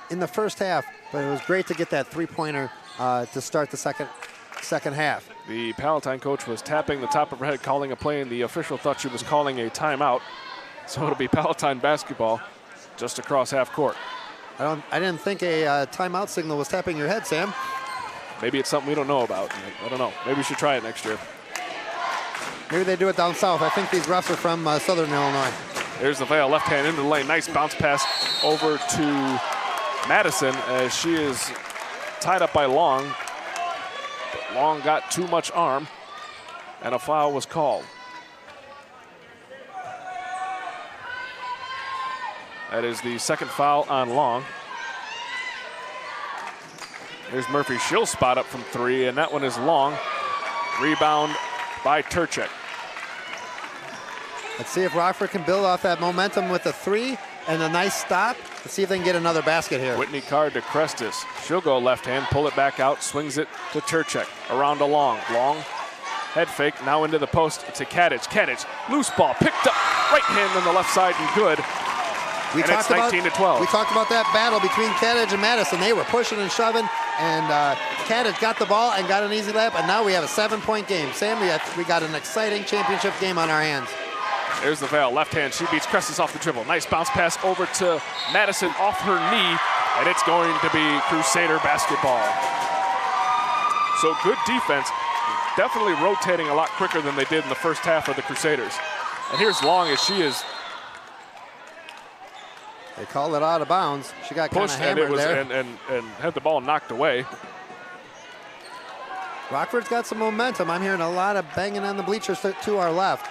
[SPEAKER 2] in the 1st half, but it was great to get that 3-pointer to start the second half.
[SPEAKER 1] The Palatine coach was tapping the top of her head, calling a play, and the official thought she was calling a timeout. So it'll be Palatine basketball just across half court.
[SPEAKER 2] I didn't think a timeout signal was tapping your head, Sam.
[SPEAKER 1] Maybe it's something we don't know about. I don't know. Maybe we should try it next year.
[SPEAKER 2] Maybe they do it down south. I think these refs are from Southern Illinois.
[SPEAKER 1] There's the Veil, left hand into the lane. Nice bounce pass over to Madison as she is tied up by Long. But Long got too much arm, and a foul was called. That is the second foul on Long. There's Murphy. She'll spot up from 3, and that one is long. Rebound by Turchek.
[SPEAKER 2] Let's see if Rockford can build off that momentum with a 3 and a nice stop. Let's see if they can get another basket here.
[SPEAKER 1] Whitney Card to Crestis. She'll go left hand, pull it back out, swings it to Turchek. Around to Long. Long, head fake, now into the post to Kadich. Kadich, loose ball, picked up, right hand on the left side and good. And it's 19 to 12.
[SPEAKER 2] We talked about that battle between Kadich and Madison. They were pushing and shoving, and Kadich got the ball and got an easy layup, and now we have a 7-point game. Sam, we got an exciting championship game on our hands.
[SPEAKER 1] There's the Veil, left hand, she beats Crestis off the dribble. Nice bounce pass over to Madison off her knee, and it's going to be Crusader basketball. So good defense, definitely rotating a lot quicker than they did in the first half of the Crusaders. And here's Long as she is
[SPEAKER 2] They called it out of bounds. She got kind of hammered there.
[SPEAKER 1] And had the ball knocked away.
[SPEAKER 2] Rockford's got some momentum. I'm hearing a lot of banging on the bleachers to our left.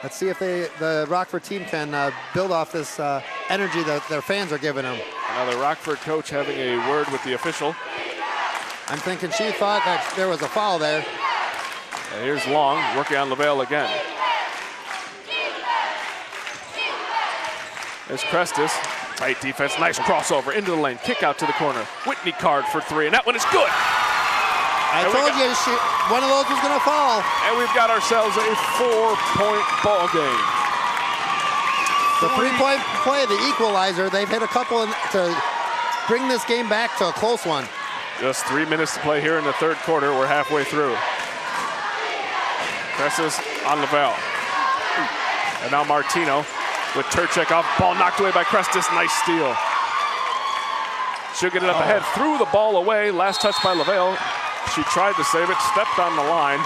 [SPEAKER 2] Let's see if the Rockford team can build off this energy that their fans are giving them.
[SPEAKER 1] Now the Rockford coach having a word with the official.
[SPEAKER 2] I'm thinking she thought that there was a foul there.
[SPEAKER 1] And here's Long working on LaVale again. There's Crestis, tight defense, nice crossover into the lane, kick out to the corner. Whitney Card for 3, and that one is good.
[SPEAKER 2] I told you one of those was gonna fall.
[SPEAKER 1] And we've got ourselves a 4-point ball game.
[SPEAKER 2] The 3-point play, the equalizer, they've hit a couple to bring this game back to a close one.
[SPEAKER 1] Just 3 minutes to play here in the third quarter. We're halfway through. Crestis on LaVale. And now Martino with Turchek off. Ball knocked away by Crestis. Nice steal. She'll get it up ahead. Threw the ball away. Last touch by LaVale. She tried to save it, stepped on the line,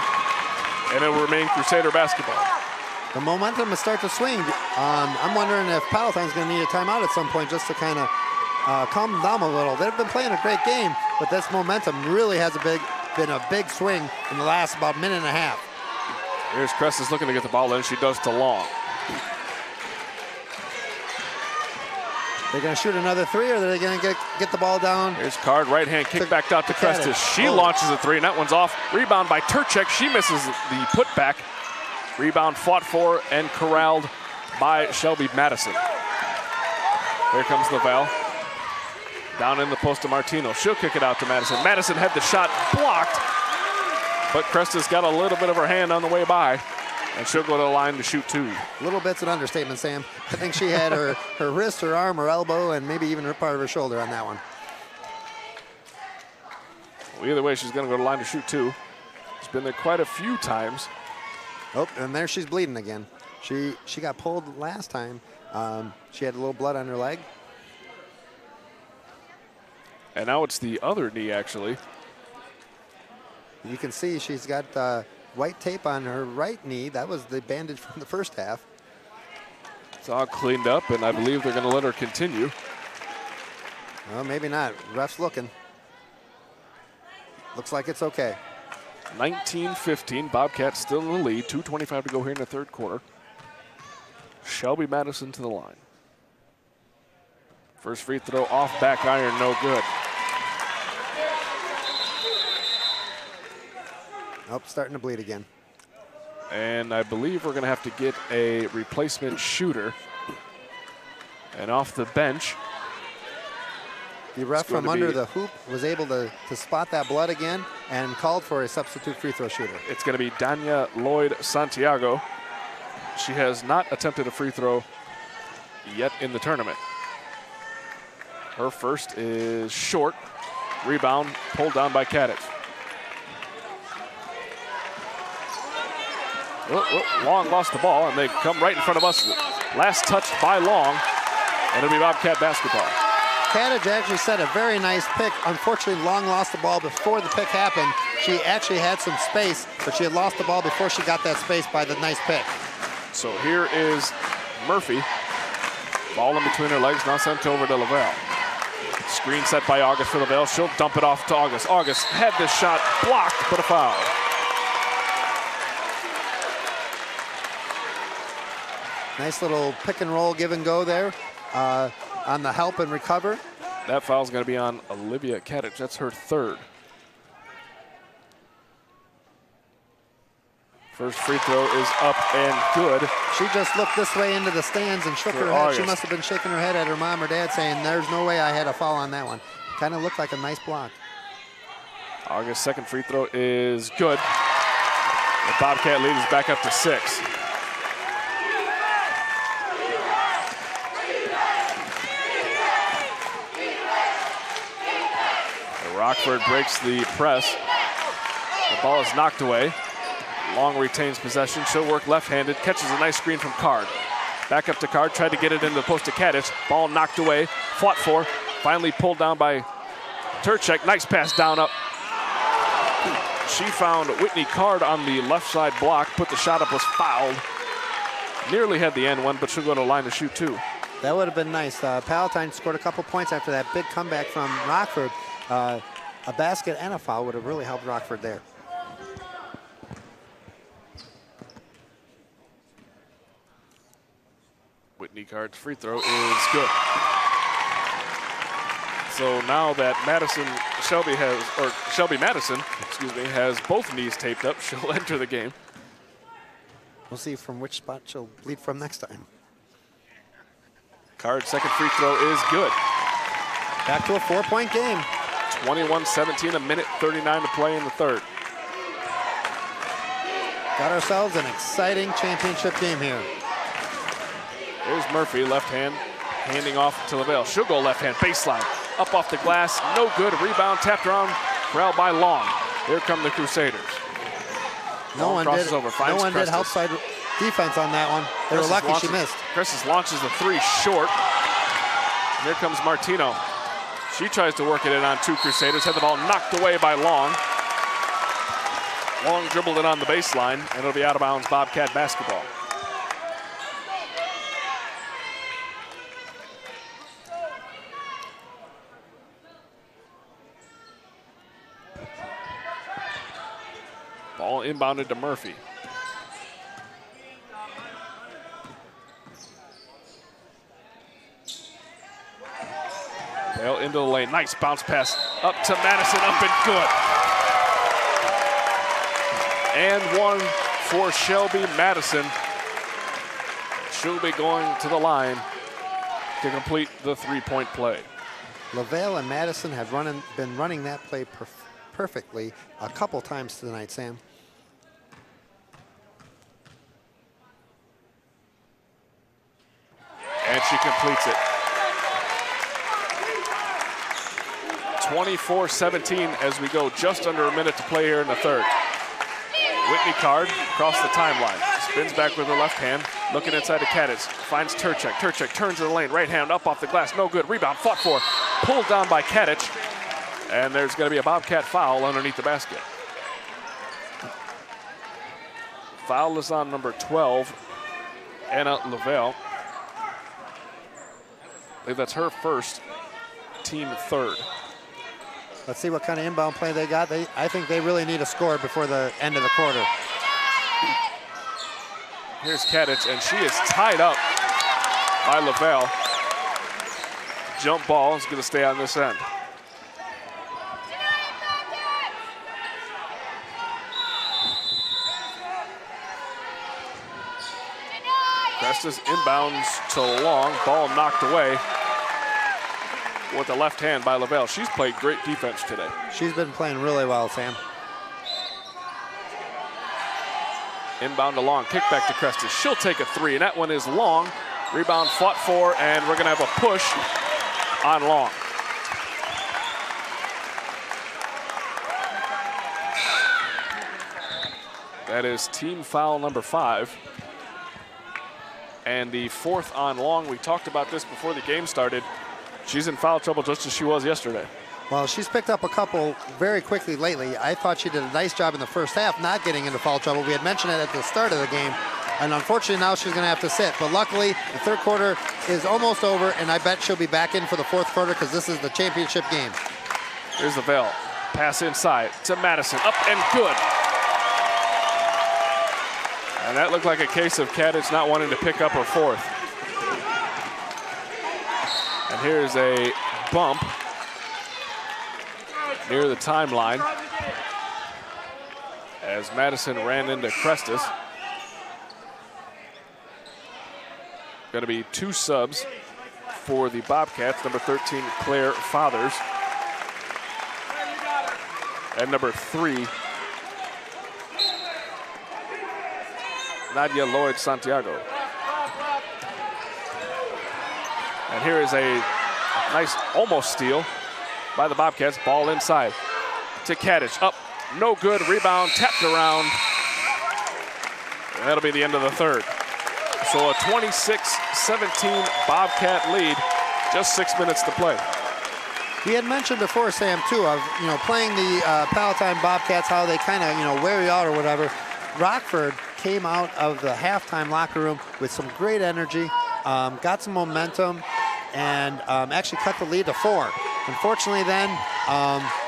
[SPEAKER 1] and it will remain Crusader basketball.
[SPEAKER 2] The momentum will start to swing. I'm wondering if Palatine's going to need a timeout at some point just to kind of calm them down a little. They've been playing a great game, but this momentum really has been a big swing in the last about minute and a half.
[SPEAKER 1] Here's Crestis looking to get the ball in. She does to Long.
[SPEAKER 2] They're going to shoot another 3, or are they going to get the ball down?
[SPEAKER 1] Here's Card, right hand kick back out to Crestis. She launches a 3, and that one's off. Rebound by Turchek. She misses the putback. Rebound fought for and corralled by Shelby Madison. Here comes LaVale. Down in the post to Martino. She'll kick it out to Madison. Madison had the shot blocked, but Crestis got a little bit of her hand on the way by, and she'll go to the line to shoot 2.
[SPEAKER 2] Little bit's an understatement, Sam. I think she had her wrist, her arm, her elbow, and maybe even her part of her shoulder on that one.
[SPEAKER 1] Well, either way, she's going to go to the line to shoot 2. She's been there quite a few times.
[SPEAKER 2] Oh, and there she's bleeding again. She got pulled last time. She had a little blood on her leg.
[SPEAKER 1] And now it's the other knee, actually.
[SPEAKER 2] You can see she's got white tape on her right knee. That was the bandage from the first half.
[SPEAKER 1] It's all cleaned up, and I believe they're going to let her continue.
[SPEAKER 2] Well, maybe not. Ref's looking. Looks like it's okay.
[SPEAKER 1] 19-15, Bobcats still in the lead. 2:25 to go here in the third quarter. Shelby Madison to the line. First free throw off back iron, no good.
[SPEAKER 2] Oh, starting to bleed again.
[SPEAKER 1] And I believe we're going to have to get a replacement shooter. And off the bench.
[SPEAKER 2] The ref from under the hoop was able to spot that blood again and called for a substitute free throw shooter.
[SPEAKER 1] It's going to be Danya Lloyd Santiago. She has not attempted a free throw yet in the tournament. Her first is short. Rebound pulled down by Kadich. Long lost the ball, and they come right in front of us. Last touch by Long, and it'll be Bobcat basketball.
[SPEAKER 2] Kadich actually set a very nice pick. Unfortunately, Long lost the ball before the pick happened. She actually had some space, but she had lost the ball before she got that space by the nice pick.
[SPEAKER 1] So here is Murphy Ball in between her legs, now sent over to Lavelle. Screen set by August for Lavelle. She'll dump it off to August. August had this shot blocked, but a foul.
[SPEAKER 2] Nice little pick and roll, give and go there on the help and recover.
[SPEAKER 1] That foul's going to be on Olivia Kadich. That's her third. First free throw is up and good.
[SPEAKER 2] She just looked this way into the stands and shook her head.
[SPEAKER 1] August.
[SPEAKER 2] She must have been shaking her head at her mom or dad saying, there's no way I had a foul on that one. Kind of looked like a nice block.
[SPEAKER 1] August's second free throw is good. The Bobcat lead is back up to 6. Rockford breaks the press. The ball is knocked away. Long retains possession. She'll work left-handed. Catches a nice screen from Card. Back up to Card. Tried to get it into the post to Kadich. Ball knocked away. Fought for. Finally pulled down by Turchek. Nice pass down up. She found Whitney Card on the left side block. Put the shot up. Was fouled. Nearly had the end one, but she'll go to the line to shoot 2.
[SPEAKER 2] That would have been nice. Palatine scored a couple points after that big comeback from Rockford. A basket and a foul would have really helped Rockford there.
[SPEAKER 1] Whitney Card's free throw is good. So now that Shelby Madison, has both knees taped up, she'll enter the game.
[SPEAKER 2] We'll see from which spot she'll lead from next time.
[SPEAKER 1] Card's second free throw is good.
[SPEAKER 2] Back to a 4-point game.
[SPEAKER 1] 21-17, a minute 39 to play in the third.
[SPEAKER 2] Got ourselves an exciting championship game here.
[SPEAKER 1] There's Murphy, left hand, handing off to Lavelle. She'll go left hand, baseline, up off the glass, no good. Rebound tapped around, corralled by Long. Here come the Crusaders.
[SPEAKER 2] No one did help side defense on that one. They were lucky she missed.
[SPEAKER 1] Cresses launches the 3 short. Here comes Martino. She tries to work it in on 2 Crusaders, had the ball knocked away by Long. Long dribbled it on the baseline, and it'll be out of bounds Bobcat basketball. Ball inbounded to Murphy. Bale into the lane. Nice bounce pass up to Madison, up and good. And one for Shelby Madison. She'll be going to the line to complete the 3-point play.
[SPEAKER 2] Lavelle and Madison have been running that play perfectly a couple times tonight, Sam.
[SPEAKER 1] And she completes it. 24-17 as we go just under a minute to play here in the third. Whitney Card across the timeline. Spins back with her left hand, looking inside to Kadich. Finds Turchek. Turchek turns in the lane, right hand up off the glass, no good. Rebound fought for, pulled down by Kadich. And there's going to be a Bobcat foul underneath the basket. Foul is on number 12, Anna Lavelle. I believe that's her first, team third.
[SPEAKER 2] Let's see what kind of inbound play they got. I think they really need a score before the end of the quarter.
[SPEAKER 1] Here's Kadich, and she is tied up by Lavelle. Jump ball is going to stay on this end. Crestas inbounds to Long. Ball knocked away with the left hand by Lavelle. She's played great defense today.
[SPEAKER 2] She's been playing really well, Sam.
[SPEAKER 1] Inbound to Long, kick back to Crestas. She'll take a 3, and that one is Long. Rebound fought for, and we're going to have a push on Long. That is team foul number 5. And the 4th on Long. We talked about this before the game started. She's in foul trouble just as she was yesterday.
[SPEAKER 2] Well, she's picked up a couple very quickly lately. I thought she did a nice job in the first half not getting into foul trouble. We had mentioned it at the start of the game. And unfortunately, now she's going to have to sit. But luckily, the third quarter is almost over, and I bet she'll be back in for the fourth quarter because this is the championship game.
[SPEAKER 1] Here's LaVelle. Pass inside to Madison. Up and good. And that looked like a case of Kadich not wanting to pick up her fourth. And here's a bump near the timeline as Madison ran into Crestis. Going to be 2 subs for the Bobcats. Number 13, Claire Fathers. And number 3, Nadia Lloyd Santiago. And here is a nice almost steal by the Bobcats. Ball inside to Kadich. Up, no good. Rebound, tapped around. And that'll be the end of the third. So a 26-17 Bobcat lead, just 6 minutes to play.
[SPEAKER 2] We had mentioned before, Sam, too, of playing the Palatine Bobcats, how they kind of wear you out or whatever. Rockford came out of the halftime locker room with some great energy, got some momentum, and actually cut the lead to 4. Unfortunately, then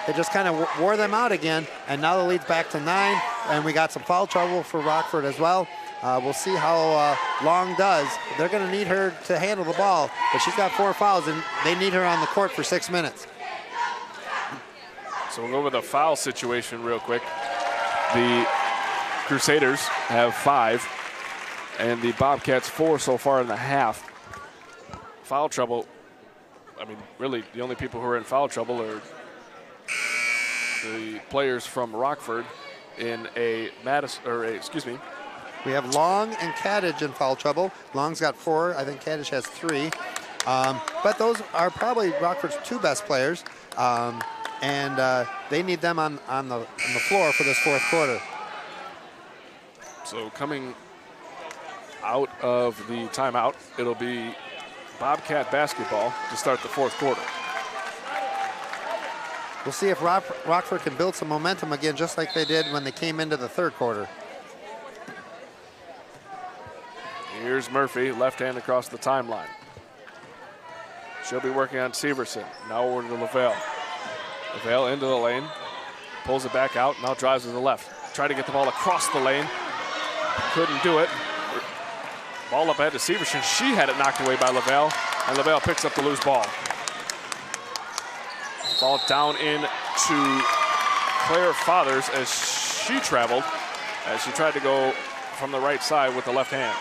[SPEAKER 2] it just kind of wore them out again, and now the lead's back to 9, and we got some foul trouble for Rockford as well. We'll see how Long does. They're going to need her to handle the ball, but she's got 4 fouls, and they need her on the court for 6 minutes.
[SPEAKER 1] So we'll go over the foul situation real quick. The Crusaders have 5, and the Bobcats 4 so far in the half. Foul trouble, I mean, really, the only people who are in foul trouble are the players from Rockford in a
[SPEAKER 2] We have Long and Kadich in foul trouble. Long's got 4. I think Kadich has 3. But those are probably Rockford's 2 best players, and they need them on the floor for this fourth quarter.
[SPEAKER 1] So coming out of the timeout, it'll be Bobcat basketball to start the fourth quarter.
[SPEAKER 2] We'll see if Rockford can build some momentum again, just like they did when they came into the third quarter.
[SPEAKER 1] Here's Murphy, left hand across the timeline. She'll be working on Severson. Now over to LaVelle. LaVelle into the lane, pulls it back out, now drives to the left. Try to get the ball across the lane. Couldn't do it. Ball up ahead to Severson. She had it knocked away by LaVelle, and LaVelle picks up the loose ball. Ball down in to Claire Fathers as she traveled, as she tried to go from the right side with the left hand.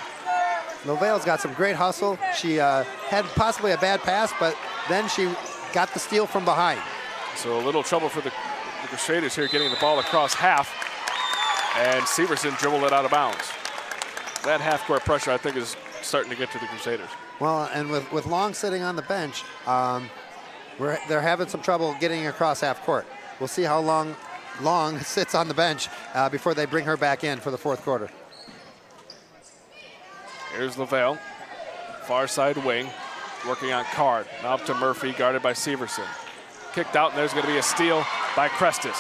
[SPEAKER 2] LaVelle's got some great hustle. She had possibly a bad pass, but then she got the steal from behind. So
[SPEAKER 1] a little trouble for the Crusaders here getting the ball across half, and Severson dribbled it out of bounds. That half-court pressure, I think, is starting to get to the Crusaders.
[SPEAKER 2] Well, and with Long sitting on the bench, they're having some trouble getting across half court. We'll see how long sits on the bench before they bring her back in for the fourth quarter.
[SPEAKER 1] Here's LaVelle, far side wing, working on Card. Now up to Murphy, guarded by Severson. Kicked out, and there's going to be a steal by Crestis.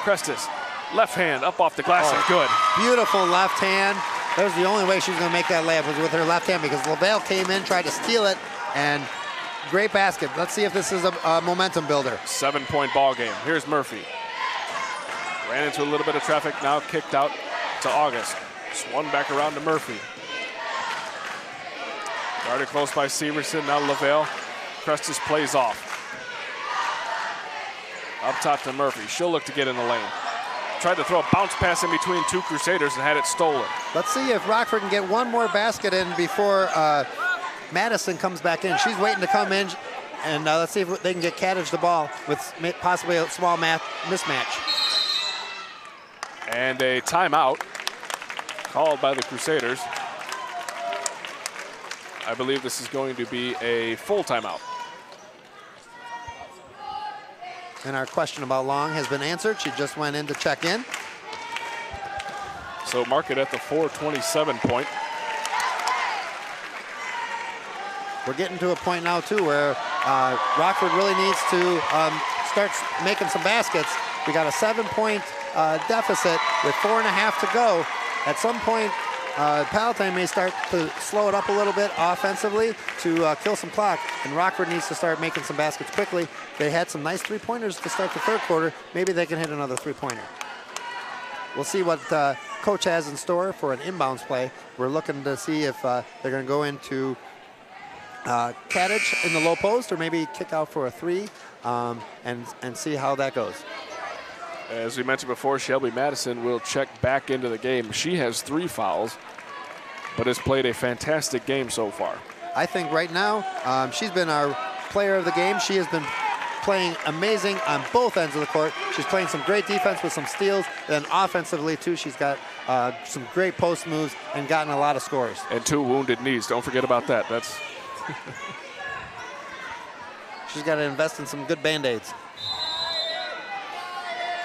[SPEAKER 1] Crestis, left hand, up off the glass, and good.
[SPEAKER 2] Beautiful left hand. That was the only way she was going to make that layup, was with her left hand, because LaVelle came in, tried to steal it, and great basket. Let's see if this is a momentum builder.
[SPEAKER 1] 7-point ball game. Here's Murphy. Ran into a little bit of traffic, now kicked out to August. Swung back around to Murphy. Guarded close by Severson, now LaVelle. Crestis plays off. Up top to Murphy. She'll look to get in the lane. Tried to throw a bounce pass in between 2 Crusaders and had it stolen.
[SPEAKER 2] Let's see if Rockford can get one more basket in before Madison comes back in. She's waiting to come in, and let's see if they can get Kadich the ball with possibly a small mismatch.
[SPEAKER 1] And a timeout called by the Crusaders. I believe this is going to be a full timeout.
[SPEAKER 2] And our question about Long has been answered. She just went in to check in.
[SPEAKER 1] So mark it at the 4:27 point.
[SPEAKER 2] We're getting to a point now, too, where Rockford really needs to start making some baskets. We got a 7-point deficit with 4.5 to go. At some point, Palatine may start to slow it up a little bit offensively to kill some clock, and Rockford needs to start making some baskets quickly. They had some nice three-pointers to start the third quarter. Maybe they can hit another three-pointer. We'll see what coach has in store for an inbounds play. We're looking to see if they're going to go into Kadich in the low post, or maybe kick out for a three, and see how that goes.
[SPEAKER 1] As we mentioned before, Shelby Madison will check back into the game. She has 3 fouls, but has played a fantastic game so far.
[SPEAKER 2] I think right now she's been our player of the game. She has been playing amazing on both ends of the court. She's playing some great defense with some steals. Then offensively, too, she's got some great post moves and gotten a lot of scores.
[SPEAKER 1] And 2 wounded knees. Don't forget about that. That's
[SPEAKER 2] She's got to invest in some good Band-Aids.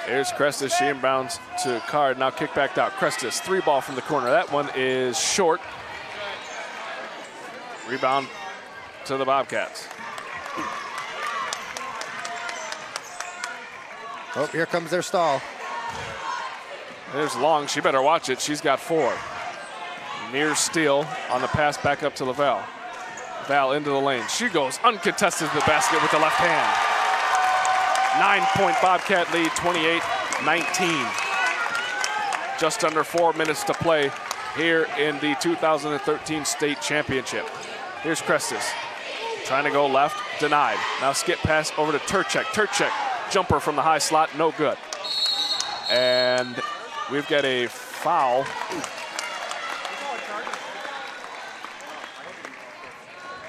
[SPEAKER 1] Here's Crestis. She inbounds to Card. Now kick back out. Crestis, 3 ball from the corner. That one is short. Rebound to the Bobcats.
[SPEAKER 2] Oh, here comes their stall.
[SPEAKER 1] There's Long. She better watch it. She's got 4. Near steal on the pass back up to Lavelle. Val into the lane. She goes uncontested to the basket with the left hand. 9-point Bobcat lead, 28-19. Just under 4 minutes to play here in the 2013 state championship. Here's Crestis, trying to go left, denied. Now skip pass over to Turchek. Turchek, jumper from the high slot, no good. And we've got a foul.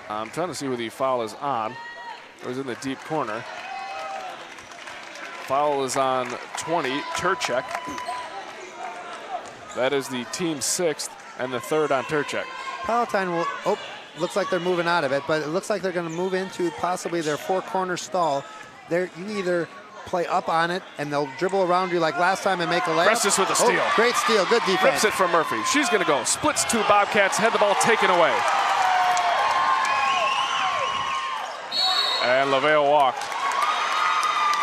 [SPEAKER 1] I'm trying to see who the foul is on. It was in the deep corner. Foul is on 20, Turchek. That is the team's 6th and the 3rd on Turchek.
[SPEAKER 2] Palatine will, looks like they're moving out of it, but it looks like they're going to move into possibly their 4-corner stall. You either play up on it and they'll dribble around you like last time and make a layup.
[SPEAKER 1] Crestis with a steal.
[SPEAKER 2] Oh, great steal, good defense.
[SPEAKER 1] Rips it from Murphy. She's going to go. Splits 2 Bobcats, had the ball taken away. And Lavelle walked.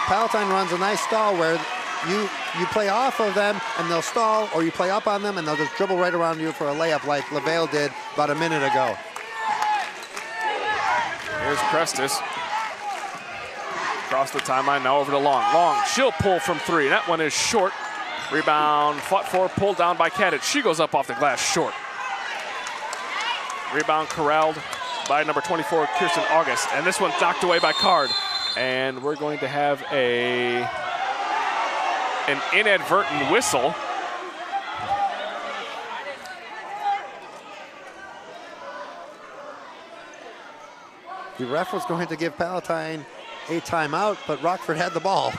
[SPEAKER 2] Palatine runs a nice stall where you play off of them and they'll stall, or you play up on them and they'll just dribble right around you for a layup like Lavelle did about a minute ago.
[SPEAKER 1] Here's Crestis. Across the timeline, now over to Long. Long, she'll pull from 3. That one is short. Rebound, fought for, pulled down by Kadich. She goes up off the glass, short. Rebound corralled by number 24, Kirsten August. And this one's knocked away by Card. And we're going to have an inadvertent whistle.
[SPEAKER 2] The ref was going to give Palatine a timeout, but Rockford had the ball.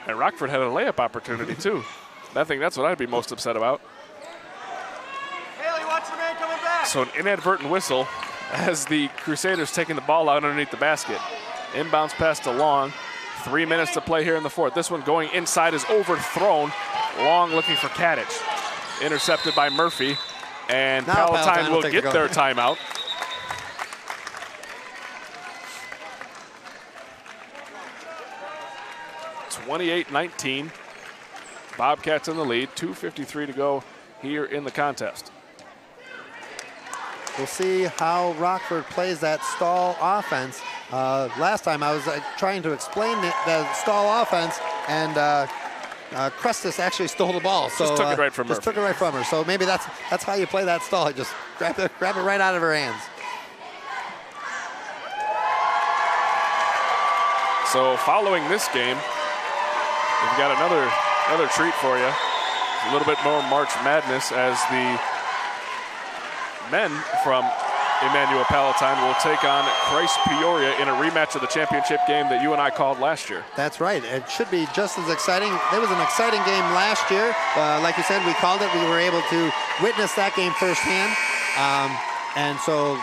[SPEAKER 1] And Rockford had a layup opportunity, too. I think that's what I'd be most upset about.
[SPEAKER 4] Haley, watch your man coming back.
[SPEAKER 1] So an inadvertent whistle as the Crusaders taking the ball out underneath the basket. Inbounds pass to Long. 3 minutes to play here in the 4th. This one going inside is overthrown. Long looking for Kadich. Intercepted by Murphy. And
[SPEAKER 2] now
[SPEAKER 1] Palatine will get their timeout. (28-19). Bobcats in the lead. 2:53 to go here in the contest.
[SPEAKER 2] We'll see how Rockford plays that stall offense. Last time I was trying to explain the stall offense, and Crestis actually stole the ball. So
[SPEAKER 1] just took it right from her.
[SPEAKER 2] Just took it right from her. So maybe that's how you play that stall. Just grab it right out of her hands.
[SPEAKER 1] So following this game, we've got another treat for you. A little bit more March Madness as the men from Immanuel Palatine will take on Christ Peoria in a rematch of the championship game that you and I called last year.
[SPEAKER 2] That's right. It should be just as exciting. It was an exciting game last year. Like you said, we called it. We were able to witness that game firsthand. And so,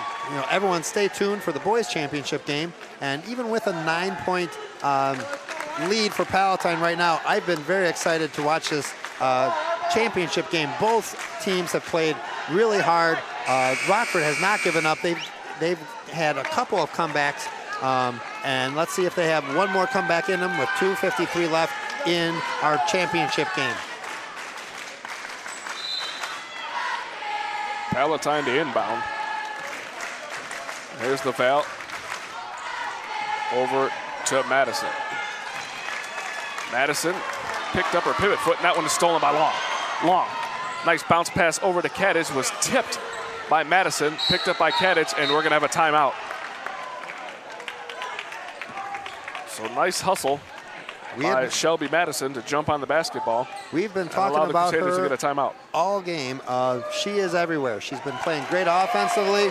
[SPEAKER 2] everyone stay tuned for the boys championship game. And even with a 9-point lead for Palatine right now, I've been very excited to watch this championship game. Both teams have played really hard. Rockford has not given up. They've had a couple of comebacks, and let's see if they have one more comeback in them with 2:53 left in our championship game.
[SPEAKER 1] Palatine to inbound. Here's the foul. Over to Madison. Madison picked up her pivot foot, and that one is stolen by Long. Long. Nice bounce pass over to Kadich, was tipped by Madison, picked up by Kadich, and we're going to have a timeout. So nice hustle by Shelby Madison to jump on the basketball.
[SPEAKER 2] We've been talking about her
[SPEAKER 1] to get a timeout
[SPEAKER 2] all game. She is everywhere. She's been playing great offensively.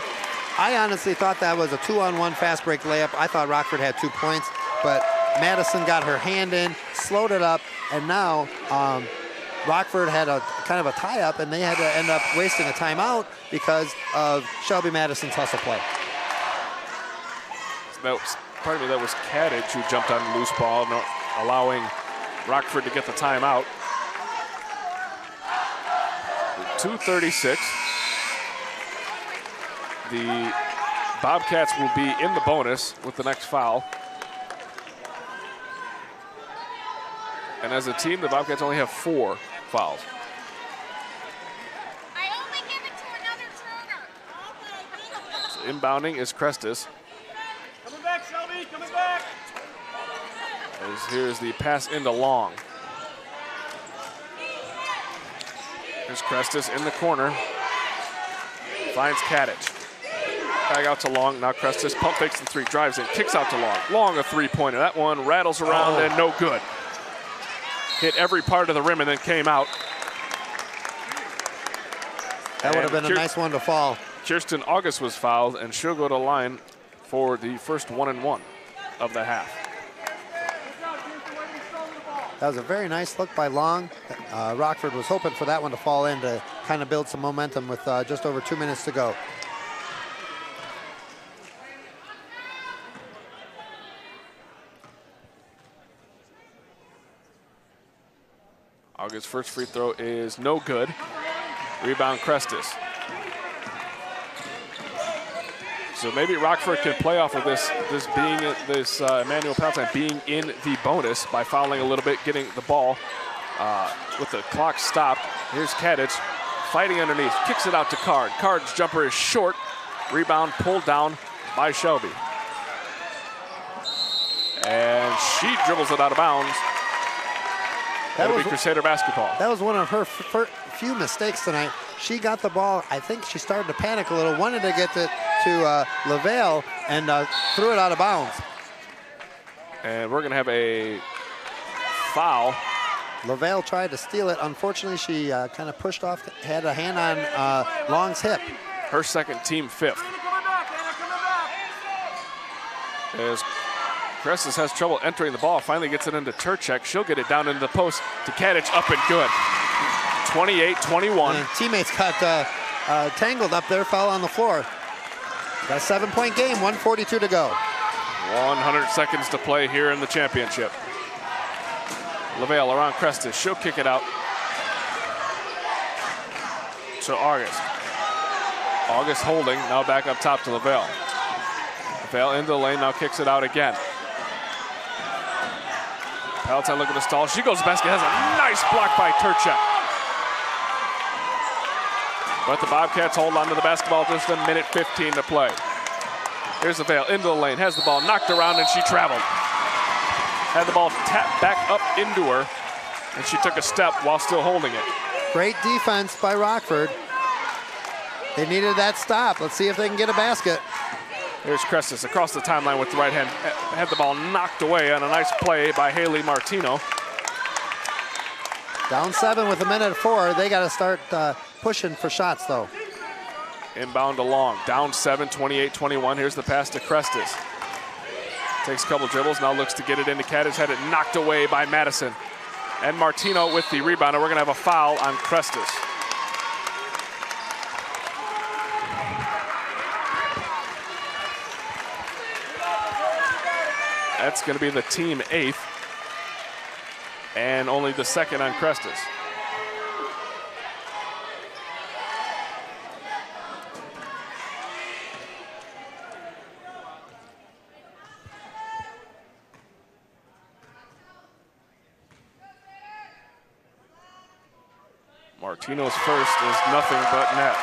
[SPEAKER 2] I honestly thought that was a 2-on-1 fast break layup. I thought Rockford had 2 points, but Madison got her hand in, slowed it up, and now Rockford had a kind of a tie-up, and they had to end up wasting a timeout because of Shelby Madison's hustle play.
[SPEAKER 1] That was Kadich who jumped on the loose ball, allowing Rockford to get the timeout. 2:36. The Bobcats will be in the bonus with the next foul. And as a team, the Bobcats only have 4 fouls.
[SPEAKER 5] I only give it to another Turner.
[SPEAKER 1] So inbounding is Crestis.
[SPEAKER 4] Coming back, Shelby, coming back.
[SPEAKER 1] Here's the pass into Long. Here's Crestis in the corner. Finds Kadich. Back out to Long. Now Crestis pump fakes the 3, drives in, kicks out to Long. Long a 3-pointer. That one rattles around and no good. Hit every part of the rim and then came out.
[SPEAKER 2] That would have been a nice one to fall.
[SPEAKER 1] Kirsten August was fouled, and she'll go to line for the first 1-and-1 of the half.
[SPEAKER 2] That was a very nice look by Long. Rockford was hoping for that one to fall in to kind of build some momentum with just over 2 minutes to go.
[SPEAKER 1] August's first free throw is no good. Rebound Crestis. So maybe Rockford can play off of this Immanuel Palatine being in the bonus by fouling a little bit, getting the ball with the clock stopped. Here's Kadich fighting underneath, kicks it out to Card. Card's jumper is short. Rebound pulled down by Shelby. And she dribbles it out of bounds. That'll be Crusader basketball.
[SPEAKER 2] That was one of her few mistakes tonight. She got the ball. I think she started to panic a little, wanted to get it to LaVale, and threw it out of bounds.
[SPEAKER 1] And we're going to have a foul.
[SPEAKER 2] LaVale tried to steal it. Unfortunately, she kind of pushed off, had a hand on Long's hip.
[SPEAKER 1] Her second, team 5th. As Crestis has trouble entering the ball, finally gets it into Turchek. She'll get it down into the post to Kadich, up and good. 28-21.
[SPEAKER 2] And teammates got tangled up there, fell on the floor. Got a 7-point game, 1:42 to go.
[SPEAKER 1] 100 seconds to play here in the championship. LaVale around Crestis. She'll kick it out to August. August holding, now back up top to LaVale. LaVale into the lane, now kicks it out again. Palatine looking to stall. She goes to the basket, has a nice block by Turchek. But the Bobcats hold on to the basketball, just a minute 15 to play. Here's LaVale into the lane, has the ball knocked around, and she traveled. Had the ball tapped back up into her, and she took a step while still holding it.
[SPEAKER 2] Great defense by Rockford. They needed that stop. Let's see if they can get a basket.
[SPEAKER 1] Here's Crestis across the timeline with the right hand. Had the ball knocked away on a nice play by Haley Martino.
[SPEAKER 2] Down 7 with 1:04. They got to start pushing for shots, though.
[SPEAKER 1] Inbound to Long. Down 7, 28-21. Here's the pass to Crestis. Takes a couple dribbles, now looks to get it into Kadich. Had it knocked away by Madison. And Martino with the rebound. And we're going to have a foul on Crestis. That's going to be the team 8th. And only the second on Crestis. Martino's first is nothing but net.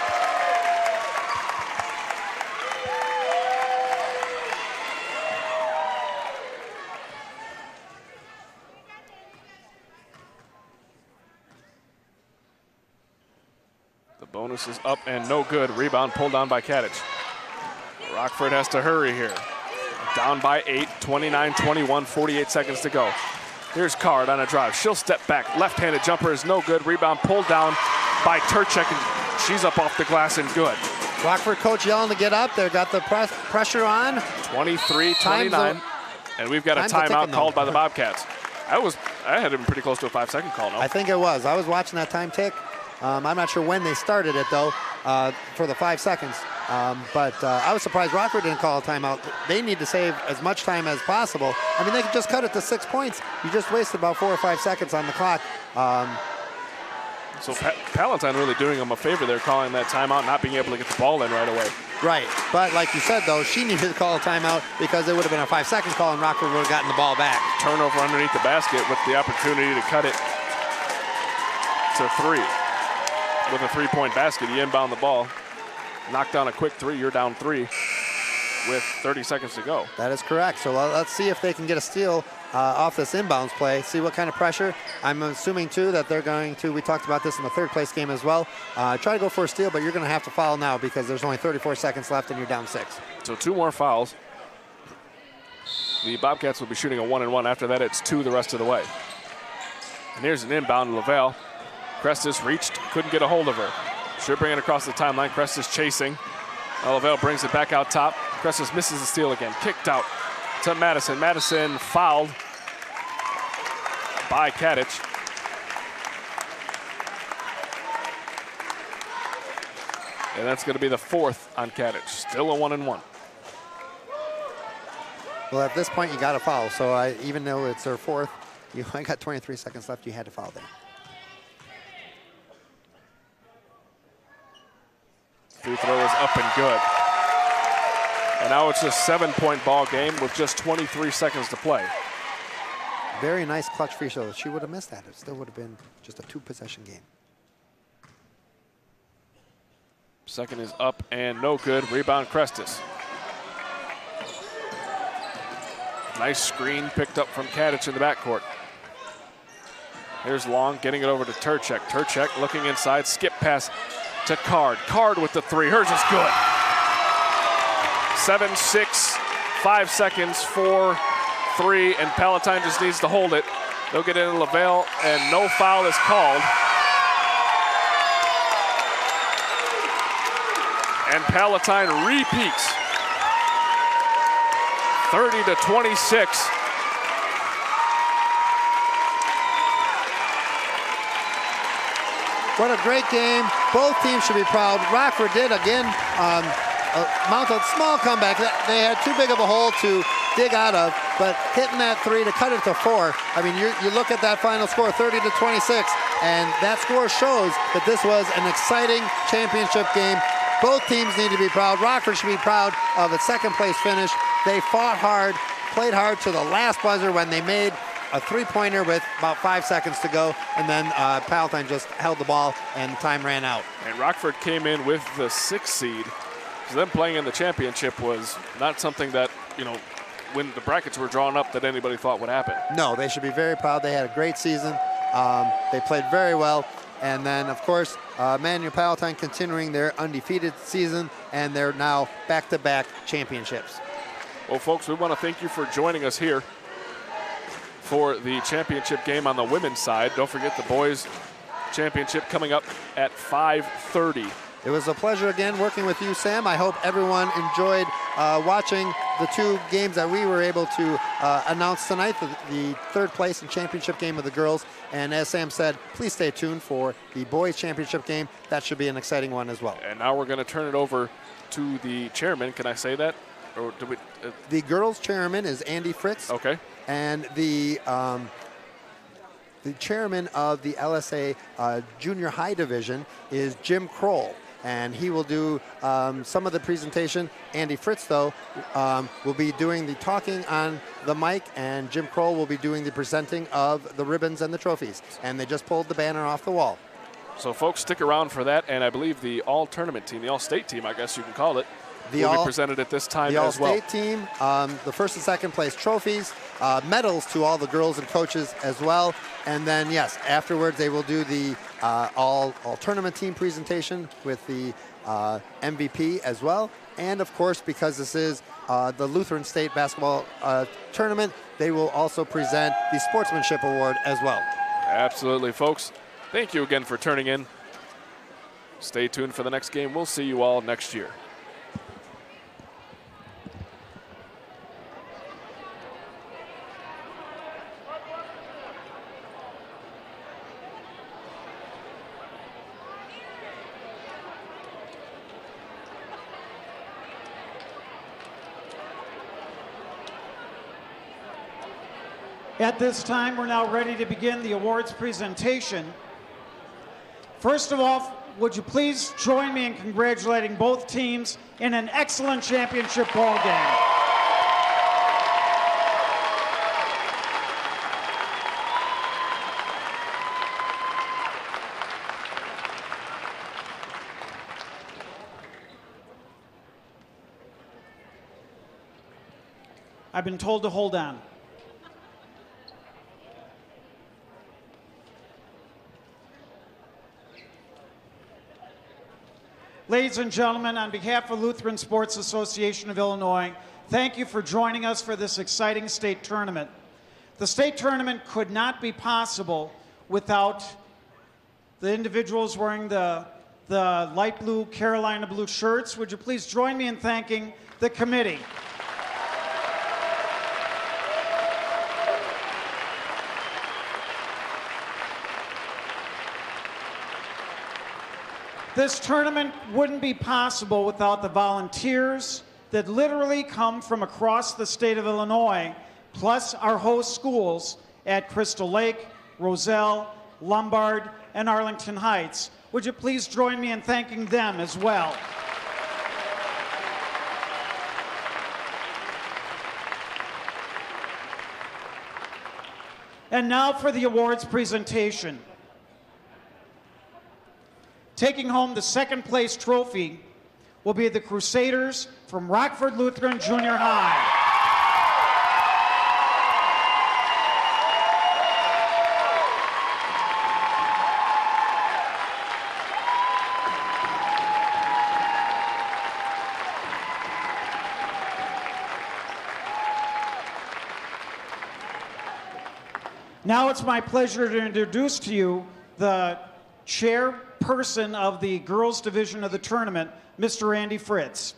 [SPEAKER 1] Bonus is up and no good. Rebound pulled down by Kadich. Rockford has to hurry here. Down by 8, 29-21, 48 seconds to go. Here's Card on a drive. She'll step back. Left-handed jumper is no good. Rebound pulled down by Turchek, and she's up off the glass and good.
[SPEAKER 2] Rockford coach yelling to get up. They've got the pressure on.
[SPEAKER 1] 23-29, and we've got a timeout called by the Bobcats. I had him pretty close to a 5-second call, no?
[SPEAKER 2] I think it was. I was watching that time tick. I'm not sure when they started it, though, for the 5 seconds. But I was surprised Rockford didn't call a timeout. They need to save as much time as possible. I mean, they could just cut it to 6 points. You just wasted about 4 or 5 seconds on the clock.
[SPEAKER 1] So Palatine really doing them a favor there, calling that timeout, not being able to get the ball in right away.
[SPEAKER 2] Right. But like you said, though, she needed to call a timeout because it would have been a 5-second call and Rockford would have gotten the ball back.
[SPEAKER 1] Turnover underneath the basket with the opportunity to cut it to 3. With a 3-point basket, you inbound the ball. Knock down a quick 3, you're down 3 with 30 seconds to go.
[SPEAKER 2] That is correct. So let's see if they can get a steal off this inbounds play, see what kind of pressure. I'm assuming, too, that they're going to, we talked about this in the third-place game as well, try to go for a steal, but you're going to have to foul now because there's only 34 seconds left and you're down 6.
[SPEAKER 1] So 2 more fouls. The Bobcats will be shooting a 1-and-1. After that, it's 2 the rest of the way. And here's an inbound to Lavelle. Crestis reached, couldn't get a hold of her. Should bring it across the timeline. Crestis chasing. Lavelle brings it back out top. Crestis misses the steal again. Kicked out to Madison. Madison fouled by Kadich. And that's going to be the 4th on Kadich. Still a 1-and-1.
[SPEAKER 2] Well, at this point, you got to foul. So even though it's their 4th, you only got 23 seconds left. You had to foul there.
[SPEAKER 1] Free throw is up and good. And now it's a 7-point ball game with just 23 seconds to play.
[SPEAKER 2] Very nice clutch free throw. She would have missed that. It still would have been just a 2-possession game.
[SPEAKER 1] Second is up and no good. Rebound Crestis. Nice screen picked up from Kadich in the backcourt. Here's Long getting it over to Turchek. Turchek looking inside. Skip pass to Card. Card with the 3. Hers is good. 7-6, 5 seconds, 4, 3, and Palatine just needs to hold it. They'll get in Lavelle, and no foul is called. And Palatine repeats. 30-26.
[SPEAKER 2] What a great game. Both teams should be proud. Rockford did, again, mount a small comeback. They had too big of a hole to dig out of, but hitting that 3 to cut it to 4. I mean, you look at that final score, 30-26, and that score shows that this was an exciting championship game. Both teams need to be proud. Rockford should be proud of its 2nd place finish. They fought hard, played hard to the last buzzer when they made a 3-pointer with about 5 seconds to go, and then Palatine just held the ball and time ran out.
[SPEAKER 1] And Rockford came in with the 6th seed. So them playing in the championship was not something that, when the brackets were drawn up, that anybody thought would happen.
[SPEAKER 2] No, they should be very proud. They had a great season. They played very well. And then, of course, Immanuel Palatine continuing their undefeated season, and they're now back-to-back championships.
[SPEAKER 1] Well, folks, we want to thank you for joining us here for the championship game on the women's side. Don't forget the boys' championship coming up at 5:30.
[SPEAKER 2] It was a pleasure again working with you, Sam. I hope everyone enjoyed watching the 2 games that we were able to announce tonight, the 3rd place and championship game of the girls. And as Sam said, please stay tuned for the boys' championship game. That should be an exciting one as well.
[SPEAKER 1] And now we're going to turn it over to the chairman. Can I say that? Or do we?
[SPEAKER 2] The girls' chairman is Andy Fritz.
[SPEAKER 1] Okay.
[SPEAKER 2] And the chairman of the LSA junior high division is Jim Kroll. And he will do some of the presentation. Andy Fritz, though, will be doing the talking on the mic, and Jim Kroll will be doing the presenting of the ribbons and the trophies. And they just pulled the banner off the wall.
[SPEAKER 1] So, folks, stick around for that. And I believe the all-tournament team, the all-state team, I guess you can call it, will be presented at this time as well.
[SPEAKER 2] The All-State team, the first and second place trophies, medals to all the girls and coaches as well. And then, yes, afterwards they will do the all tournament team presentation with the MVP as well. And of course, because this is the Lutheran State basketball tournament, they will also present the Sportsmanship Award as well.
[SPEAKER 1] Absolutely, folks. Thank you again for turning in. Stay tuned for the next game. We'll see you all next year.
[SPEAKER 5] At this time, we're now ready to begin the awards presentation. First of all, would you please join me in congratulating both teams in an excellent championship ball game. I've been told to hold on. Ladies and gentlemen, on behalf of Lutheran Sports Association of Illinois, thank you for joining us for this exciting state tournament. The state tournament could not be possible without the individuals wearing the light blue, Carolina blue shirts. Would you please join me in thanking the committee? This tournament wouldn't be possible without the volunteers that literally come from across the state of Illinois, plus our host schools at Crystal Lake, Roselle, Lombard, and Arlington Heights. Would you please join me in thanking them as well? And now for the awards presentation. Taking home the second place trophy will be the Crusaders from Rockford Lutheran Junior High. Now it's my pleasure to introduce to you the chairperson of the girls division of the tournament, Mr. Andy Fritz.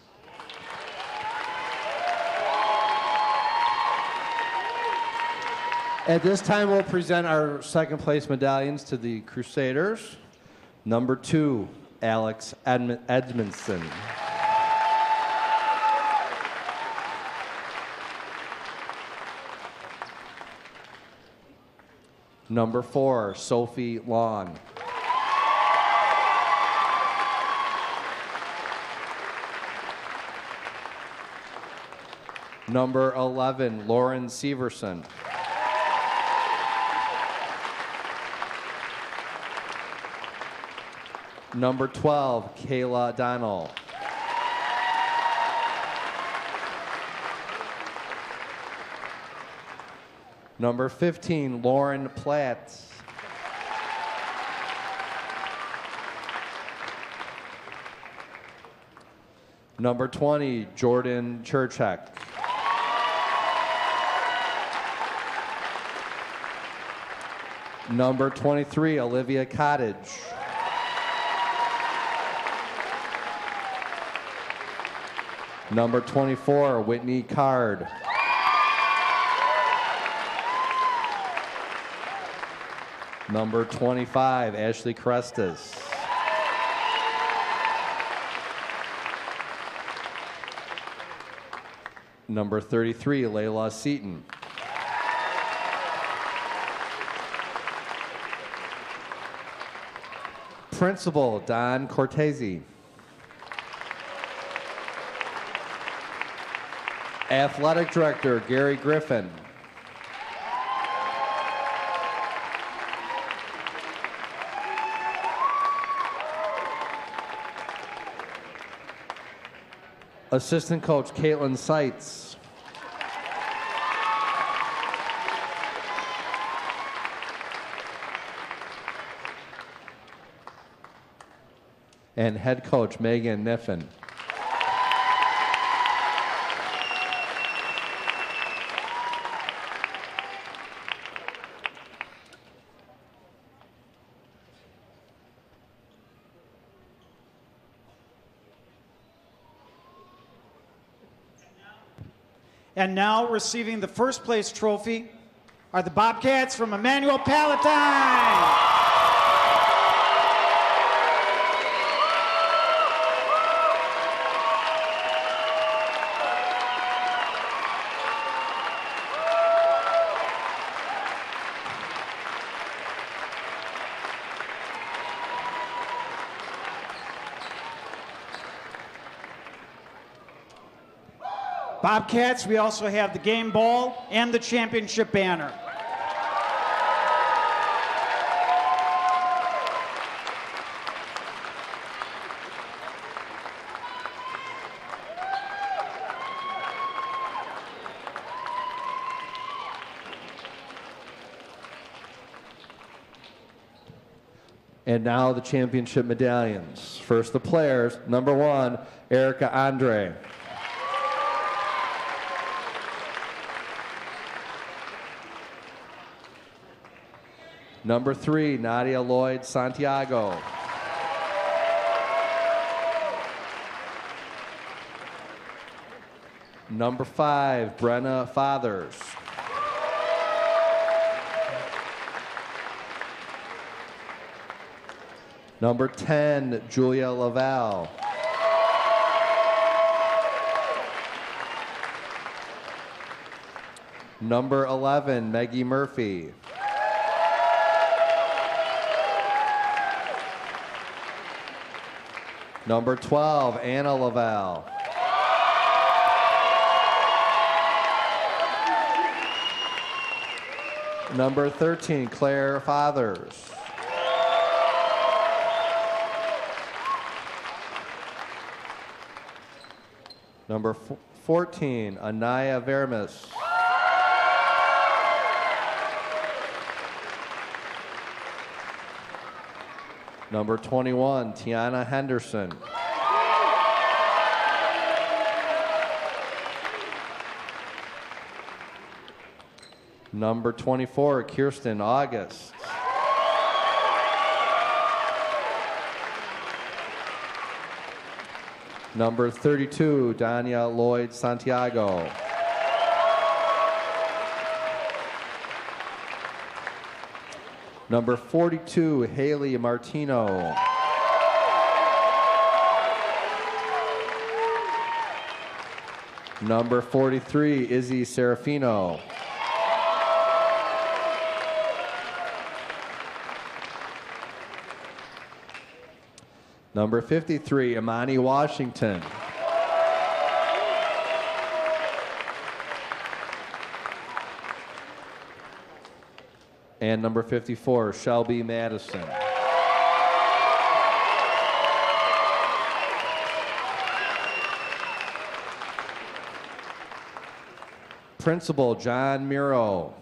[SPEAKER 3] At this time, we'll present our second place medallions to the Crusaders. Number 2, Alex Edmondson. Number 4, Sophie Lawn. Number 11, Lauren Severson. Number 12, Kayla Donnell. Number 15, Lauren Platt. Number 20, Jordan Churchak. Number 23, Olivia Cottage. Number 24, Whitney Card. Number 25, Ashley Crestas. Number 33, Layla Seaton. Principal, Don Cortese. Athletic Director, Gary Griffin. Assistant coach Caitlin Seitz. And head coach Megan Niffen.
[SPEAKER 5] And now receiving the first place trophy are the Bobcats from Immanuel, Palatine. Bobcats, we also have the game ball and the championship banner.
[SPEAKER 3] And now the championship medallions. First the players. Number 1, Erica Andre. Number 3, Nadia Lloyd Santiago. Number 5, Brenna Fathers. Number 10, Julia Laval. Number 11, Maggie Murphy. Number 12, Anna Laval. Number 13, Claire Fathers. Number 14, Anaya Vermis. Number 21, Tiana Henderson. Number 24, Kirsten August. Number 32, Dania Lloyd Santiago. Number 42, Haley Martino. Number 43, Izzy Serafino. Number 53, Imani Washington. And number 54, Shelby Madison. Principal, John Miro.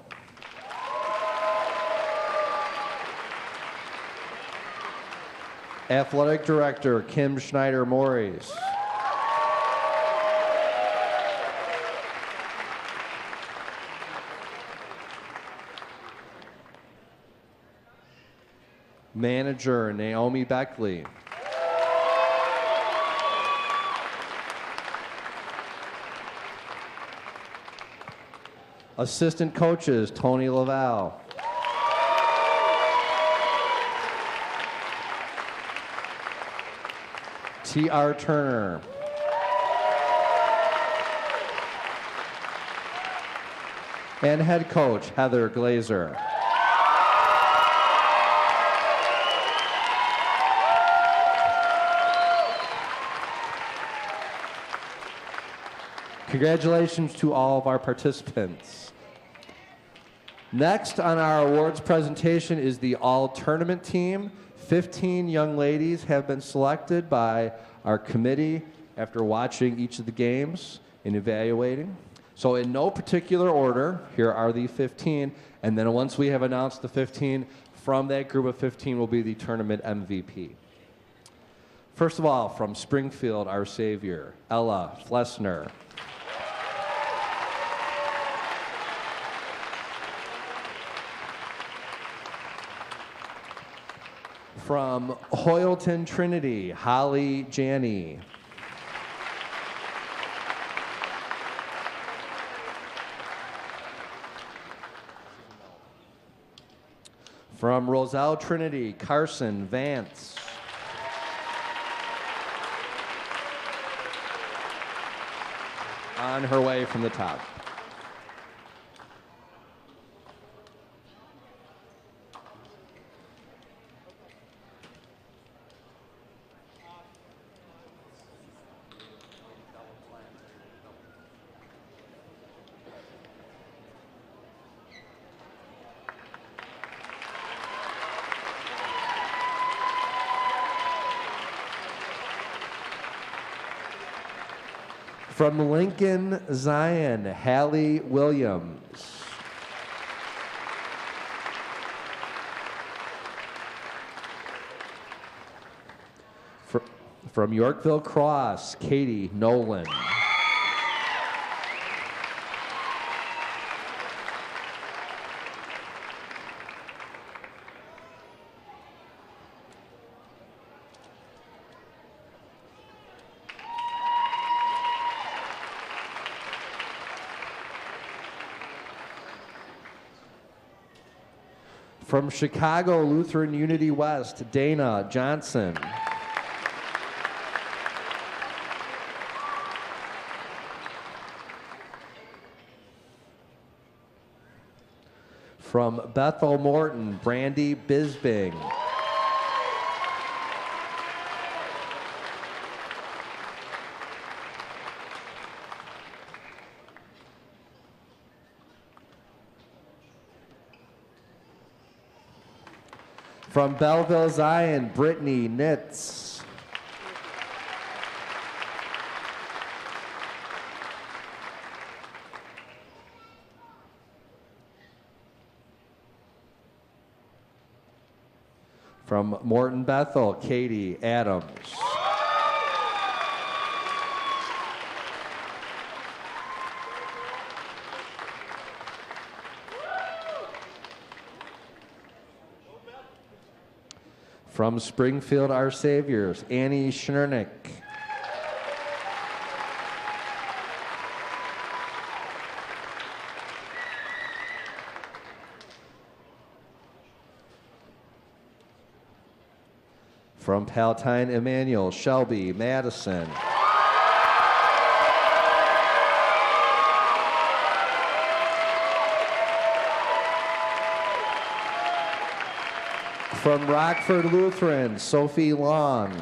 [SPEAKER 3] Athletic Director, Kim Schneider-Morris. Manager, Naomi Beckley. Assistant coaches, Tony Laval. T.R. Turner. And head coach, Heather Glazer. Congratulations to all of our participants. Next on our awards presentation is the all-tournament team. 15 young ladies have been selected by our committee after watching each of the games and evaluating. So in no particular order, here are the 15, and then once we have announced the 15, from that group of 15 will be the tournament MVP. First of all, from Springfield, our savior, Ella Flessner. From Hoyleton Trinity, Holly Janney. From Roselle Trinity, Carson Vance. On her way from the top. From Lincoln, Zion, Hallie Williams. From Yorkville Cross, Katie Nolan. From Chicago Lutheran Unity West, Dana Johnson. From Bethel Morton, Brandy Bisbing. From Belleville Zion, Brittany Nitz. From Morton Bethel, Katie Adams. From Springfield, our saviors, Annie Schnernick. From Palatine, Immanuel, Shelby Madison. From Rockford Lutheran, Sophie Long.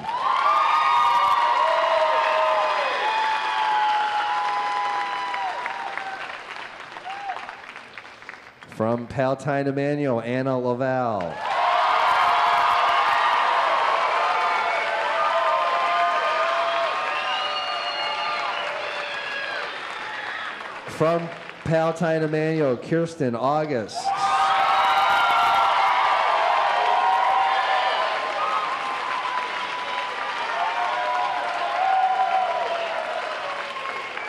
[SPEAKER 3] From Palatine Immanuel, Anna Laval. From Palatine Immanuel, Kirsten August.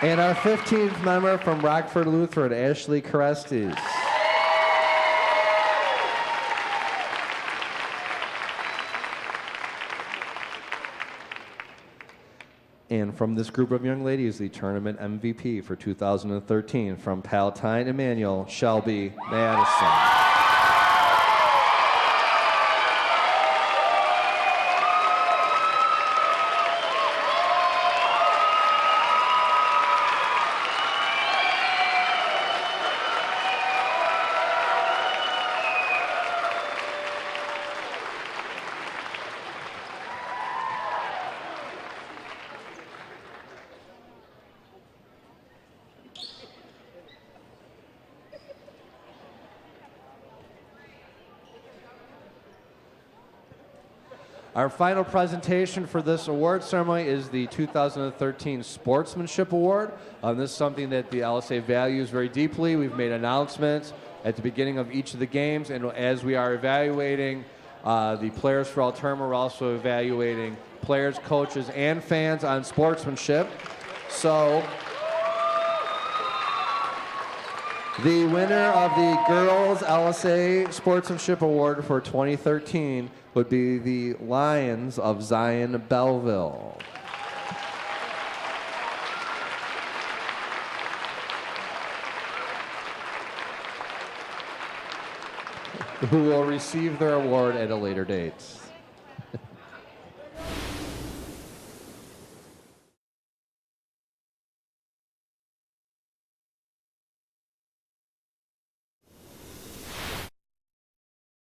[SPEAKER 3] And our 15th member from Rockford Lutheran, Ashley Carestes. And from this group of young ladies, the tournament MVP for 2013 from Palatine Immanuel, Shelby Madison. Our final presentation for this award ceremony is the 2013 Sportsmanship Award. This is something that the LSA values very deeply. We've made announcements at the beginning of each of the games, and as we are evaluating the players for all tournament, we're also evaluating players, coaches, and fans on sportsmanship. So the winner of the Girls LSA Sportsmanship Award for 2013 would be the Lions of Zion Belleville. Who will receive their award at a later date.